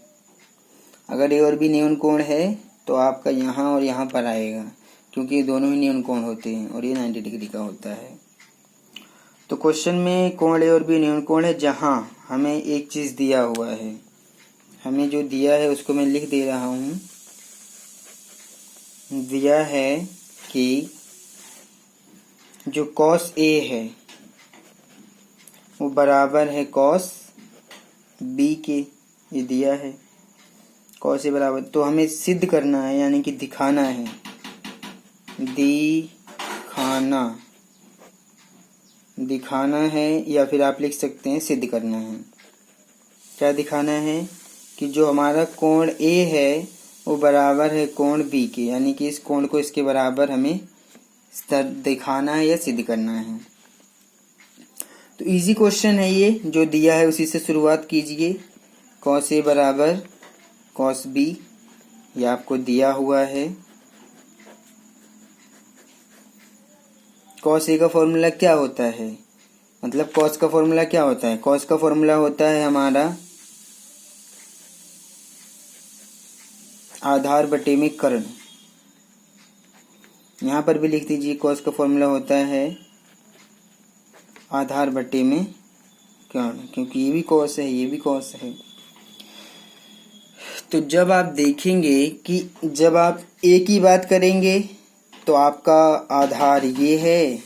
अगर ए और बी न्यून कोण है तो आपका यहाँ और यहाँ पर आएगा, क्योंकि ये दोनों ही न्यून कोण होते हैं और ये 90 डिग्री का होता है। तो क्वेश्चन में कोण ए और बी न्यून कोण है जहाँ हमें एक चीज़ दिया हुआ है, हमें जो दिया है उसको मैं लिख दे रहा हूँ। दिया है कि जो cos A है वो बराबर है cos B के, ये दिया है cos A बराबर। तो हमें सिद्ध करना है, यानी कि दिखाना है दिखाना है, या फिर आप लिख सकते हैं सिद्ध करना है। क्या दिखाना है कि जो हमारा कोण ए है वो बराबर है कोण बी के, यानी कि इस कोण को इसके बराबर हमें दिखाना है या सिद्ध करना है। तो इजी क्वेश्चन है ये, जो दिया है उसी से शुरुआत कीजिए। कॉस ए बराबर कॉस बी, ये आपको दिया हुआ है। कॉस ए का फॉर्मूला क्या होता है, मतलब कॉस का फॉर्मूला क्या होता है? कॉस का फॉर्मूला होता है हमारा आधार बटे में कर्ण। यहाँ पर भी लिख दीजिए, कॉस का फॉर्मूला होता है आधार बटे में कर्ण, क्योंकि ये भी कॉस है ये भी कॉस है। तो जब आप देखेंगे कि जब आप ए की बात करेंगे तो आपका आधार ये है,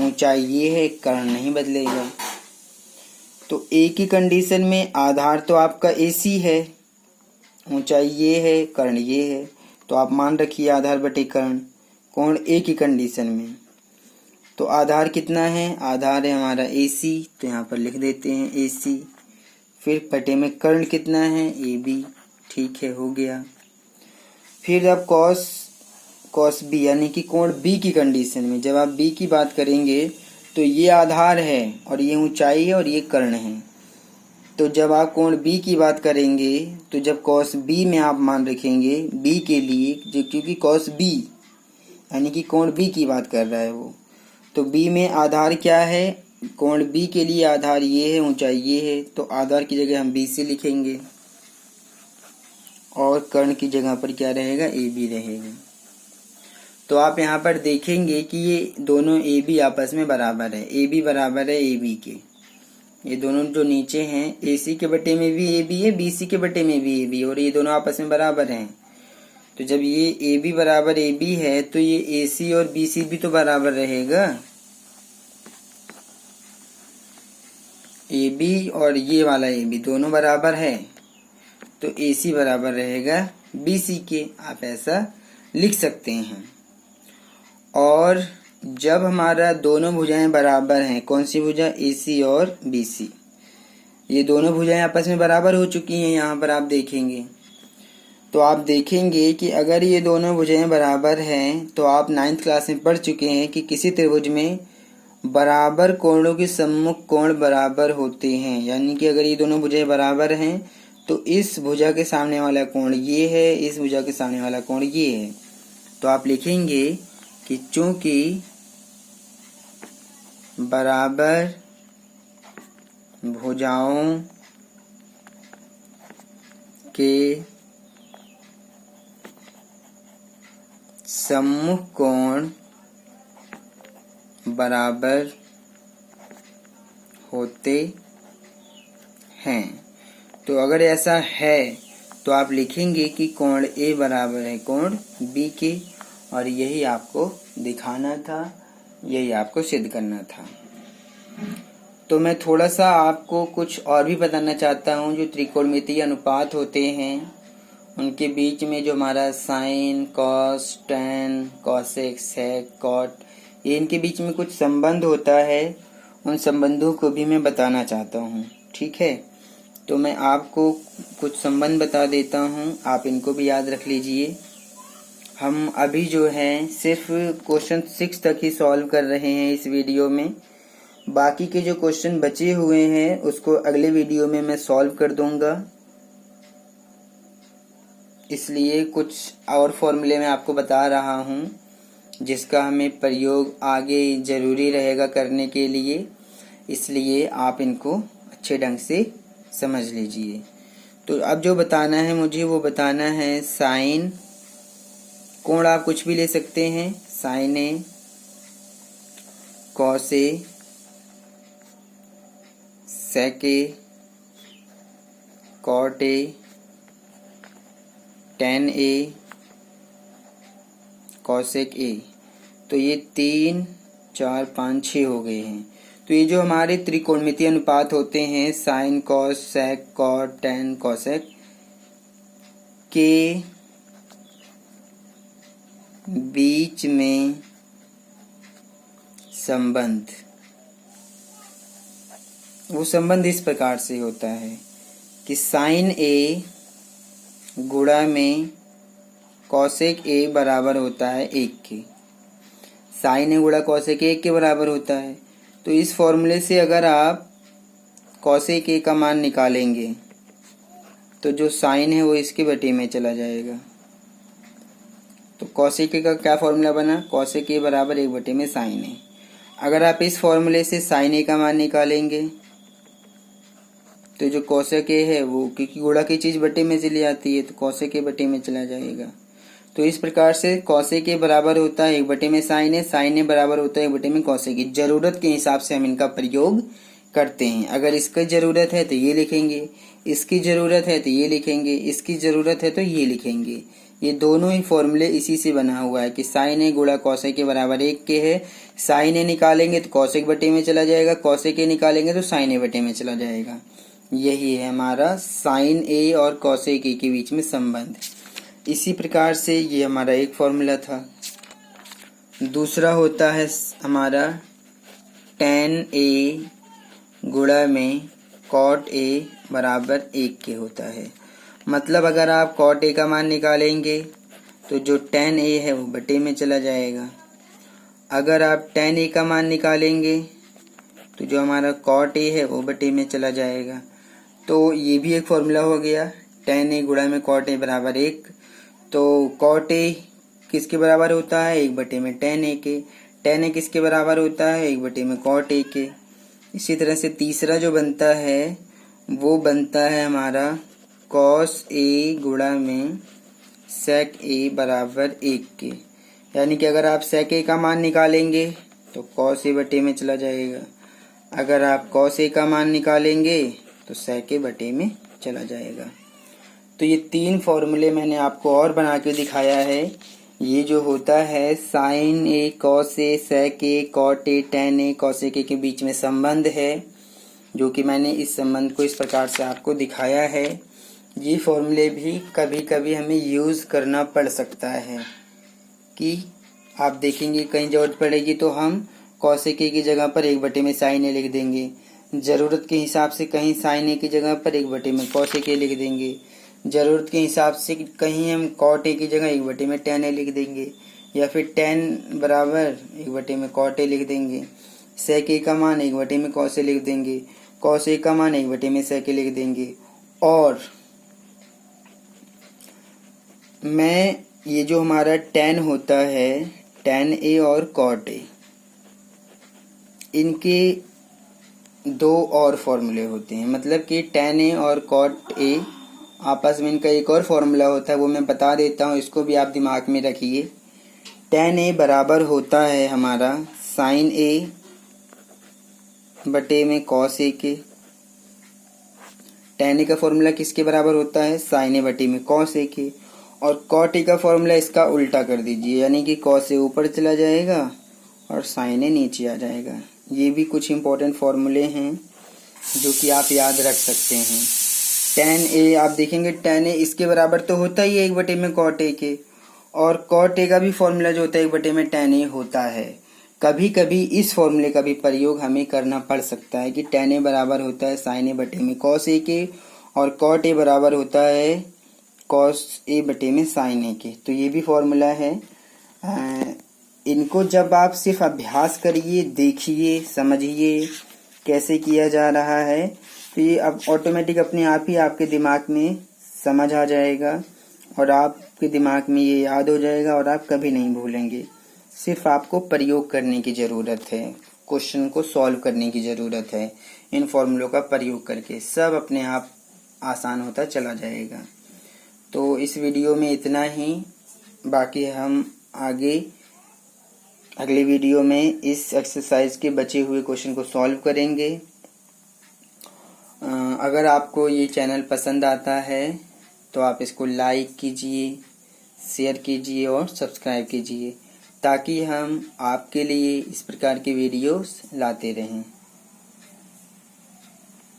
ऊंचाई ये है, कर्ण नहीं बदलेगा। तो ए की कंडीशन में आधार तो आपका AC है, ऊंचाई ये है, कर्ण ये है, तो आप मान रखिए आधार बटे कर्ण कोण ए की कंडीशन में। तो आधार कितना है? आधार है हमारा AC, तो यहाँ पर लिख देते हैं AC। फिर बटे में कर्ण कितना है? AB। ठीक है, हो गया। फिर अब कॉस बी यानी कि कोण बी की कंडीशन में जब आप बी की बात करेंगे तो ये आधार है और ये ऊंचाई है और ये कर्ण है। तो जब आप कोण बी की बात करेंगे तो जब कॉस बी में आप मान रखेंगे बी के लिए, जो क्योंकि कॉस बी यानी कि कोण बी की बात कर रहा है वो, तो बी में आधार क्या है? कोण बी के लिए आधार ये है, ऊंचाई ये है, तो आधार की जगह हम बी से लिखेंगे और कर्ण की जगह पर क्या रहेगा? AB रहेगा। तो आप यहाँ पर देखेंगे कि ये दोनों AB आपस में बराबर है, AB बराबर है AB के। ये दोनों जो नीचे हैं AC के बटे में भी AB है, BC के बटे में भी AB, और ये दोनों आपस में बराबर हैं। तो जब ये AB बराबर AB है तो ये AC और BC भी तो बराबर रहेगा। AB और ये वाला AB दोनों बराबर है, तो AC बराबर रहेगा BC के, आप ऐसा लिख सकते हैं। और जब हमारा दोनों भुजाएं बराबर हैं, कौन सी भुजा? AC और BC, ये दोनों भुजाएं आपस में बराबर हो चुकी हैं। यहाँ पर आप देखेंगे तो आप देखेंगे कि अगर ये दोनों भुजाएं बराबर हैं तो आप 9th क्लास में पढ़ चुके हैं कि किसी त्रिभुज में बराबर कोणों के सम्मुख कोण बराबर होते हैं। यानी कि अगर ये दोनों भुजाएं बराबर हैं तो इस भुजा के सामने वाला कोण ये है, इस भुजा के सामने वाला कोण ये है। तो आप लिखेंगे कि चूंकि बराबर भुजाओं के सम्मुख कोण बराबर होते हैं। तो अगर ऐसा है तो आप लिखेंगे कि कोण A बराबर है कोण B के, और यही आपको दिखाना था, यही आपको सिद्ध करना था। तो मैं थोड़ा सा आपको कुछ और भी बताना चाहता हूँ। जो त्रिकोणमितीय अनुपात होते हैं उनके बीच में जो हमारा sign, cos, tan, cosec, sec, cot, ये इनके बीच में कुछ संबंध होता है, उन संबंधों को भी मैं बताना चाहता हूँ। ठीक है, तो मैं आपको कुछ संबंध बता देता हूँ, आप इनको भी याद रख लीजिए। हम अभी जो है सिर्फ क्वेश्चन 6 तक ही सॉल्व कर रहे हैं इस वीडियो में। बाकी के जो क्वेश्चन बचे हुए हैं उसको अगले वीडियो में मैं सॉल्व कर दूंगा। इसलिए कुछ और फॉर्मूले मैं आपको बता रहा हूँ जिसका हमें प्रयोग आगे ज़रूरी रहेगा करने के लिए, इसलिए आप इनको अच्छे ढंग से समझ लीजिए। तो अब जो बताना है मुझे वो बताना है साइन। कोण आप कुछ भी ले सकते हैं, sine A, cos A, sec A, cot A, tan A, cosec A. तो ये 3, 4, 5, 6 हो गए हैं। तो ये जो हमारे त्रिकोणमितीय अनुपात होते हैं साइन, कॉस, सेक, कॉट, टैन, कॉसेक के बीच में संबंध। वो संबंध इस प्रकार से होता है कि साइन ए गुणा में कॉसेक ए बराबर होता है 1 के। साइन ए गुणा कॉसेक ए 1 के बराबर होता है। तो इस फॉर्मूले से अगर आप कॉसेक ए का मान निकालेंगे तो जो साइन है वो इसके बटे में चला जाएगा। तो कॉसेक ए का क्या फॉर्मूला बना, कॉसेक ए बराबर 1 बटे में साइन ए। अगर आप इस फॉर्मूले से साइन ए का मान निकालेंगे तो जो कॉसेक ए है वो, क्योंकि गुणा की चीज़ बटे में चली आती है, तो कॉसेक ए बटे में चला जाएगा। तो इस प्रकार से कॉसेक ए बराबर होता है 1 बटे में साइन ए बराबर होता है 1 बटे में कॉसेक ए। जरूरत के हिसाब से हम इनका प्रयोग करते हैं। अगर इसकी ज़रूरत है तो ये लिखेंगे, इसकी ज़रूरत है तो ये लिखेंगे, इसकी ज़रूरत है तो ये लिखेंगे। ये दोनों ही फॉर्मूले इसी से बना हुआ है कि साइन ए गुणा कॉसेक ए बराबर 1 के है। साइन ए निकालेंगे तो कॉसेक बटे में चला जाएगा, कॉसेक ए निकालेंगे तो साइन ए बटे में चला जाएगा। यही है हमारा साइन ए और कॉसेक ए के बीच में संबंध। इसी प्रकार से ये हमारा एक फॉर्मूला था। दूसरा होता है हमारा tan ए गुणा में cot ए बराबर 1 के होता है। मतलब अगर आप cot ए का मान निकालेंगे तो जो tan ए है वो बटे में चला जाएगा। अगर आप tan ए का मान निकालेंगे तो जो हमारा cot ए है वो बटे में चला जाएगा। तो ये भी एक फॉर्मूला हो गया, tan ए गुणा में cot ए बराबर 1। तो cot ए किसके बराबर होता है, 1 बटे में tan ए के। tan ए किसके बराबर होता है, 1 बटे में cot ए के। इसी तरह से तीसरा जो बनता है वो बनता है हमारा cos ए गुणा में sec ए बराबर 1 के। यानी कि अगर आप sec ए का मान निकालेंगे तो cos ए बटे में चला जाएगा। अगर आप cos ए का मान निकालेंगे तो sec ए बटे में चला जाएगा। तो ये 3 फॉर्मूले मैंने आपको और बना के दिखाया है। ये जो होता है sine A, cos A, sec A, cot A, tan A, cosec A के बीच में संबंध है, जो कि मैंने इस संबंध को इस प्रकार से आपको दिखाया है। ये फॉर्मूले भी कभी कभी हमें यूज़ करना पड़ सकता है कि आप देखेंगे कहीं ज़रूरत पड़ेगी तो हम कॉसेक ए की जगह पर 1 बटे में साइन ए लिख देंगे। ज़रूरत के हिसाब से कहीं साइन ए की जगह पर 1 बटे में कॉसेक ए लिख देंगे। ज़रूरत के हिसाब से कहीं हम cot ए की जगह 1 बटे में tan ए लिख देंगे, या फिर tan बराबर 1 बटे में cot ए लिख देंगे। sec ए का मान 1 बटे में cos ए लिख देंगे, cos ए का मान 1 बटे में sec ए लिख देंगे। और मैं ये जो हमारा tan होता है, tan ए और cot ए, इनके 2 और फॉर्मूले होते हैं। मतलब कि tan ए और cot ए आपस में इनका एक और फॉर्मूला होता है, वो मैं बता देता हूँ, इसको भी आप दिमाग में रखिए। tan ए बराबर होता है हमारा साइन ए बटे में cos ए के। tan ए का फॉर्मूला किसके बराबर होता है, साइन ए बटे में cos ए के। और cot ए का फॉर्मूला इसका उल्टा कर दीजिए, यानी कि cos ए ऊपर चला जाएगा और साइन ए नीचे आ जाएगा। ये भी कुछ इंपॉर्टेंट फॉर्मूले हैं जो कि आप याद रख सकते हैं। tan ए आप देखेंगे, tan ए इसके बराबर तो होता ही है 1 बटे में cot ए के, और cot ए का भी फॉर्मूला जो होता है 1 बटे में tan ए होता है। कभी कभी इस फॉर्मूले का भी प्रयोग हमें करना पड़ सकता है कि tan ए बराबर होता है साइन ए बटे में cos ए के, और cot ए बराबर होता है cos ए बटे में साइन ए के। तो ये भी फॉर्मूला है। इनको जब आप सिर्फ अभ्यास करिए, देखिए, समझिए कैसे किया जा रहा है, तो ये अब ऑटोमेटिक अपने आप ही आपके दिमाग में समझ आ जाएगा और आपके दिमाग में ये याद हो जाएगा और आप कभी नहीं भूलेंगे। सिर्फ आपको प्रयोग करने की ज़रूरत है, क्वेश्चन को सॉल्व करने की ज़रूरत है। इन फॉर्मूलों का प्रयोग करके सब अपने आप आसान होता चला जाएगा। तो इस वीडियो में इतना ही, बाकी हम आगे अगले वीडियो में इस एक्सरसाइज के बचे हुए क्वेश्चन को सॉल्व करेंगे। अगर आपको ये चैनल पसंद आता है तो आप इसको लाइक कीजिए, शेयर कीजिए और सब्सक्राइब कीजिए, ताकि हम आपके लिए इस प्रकार के वीडियोस लाते रहें।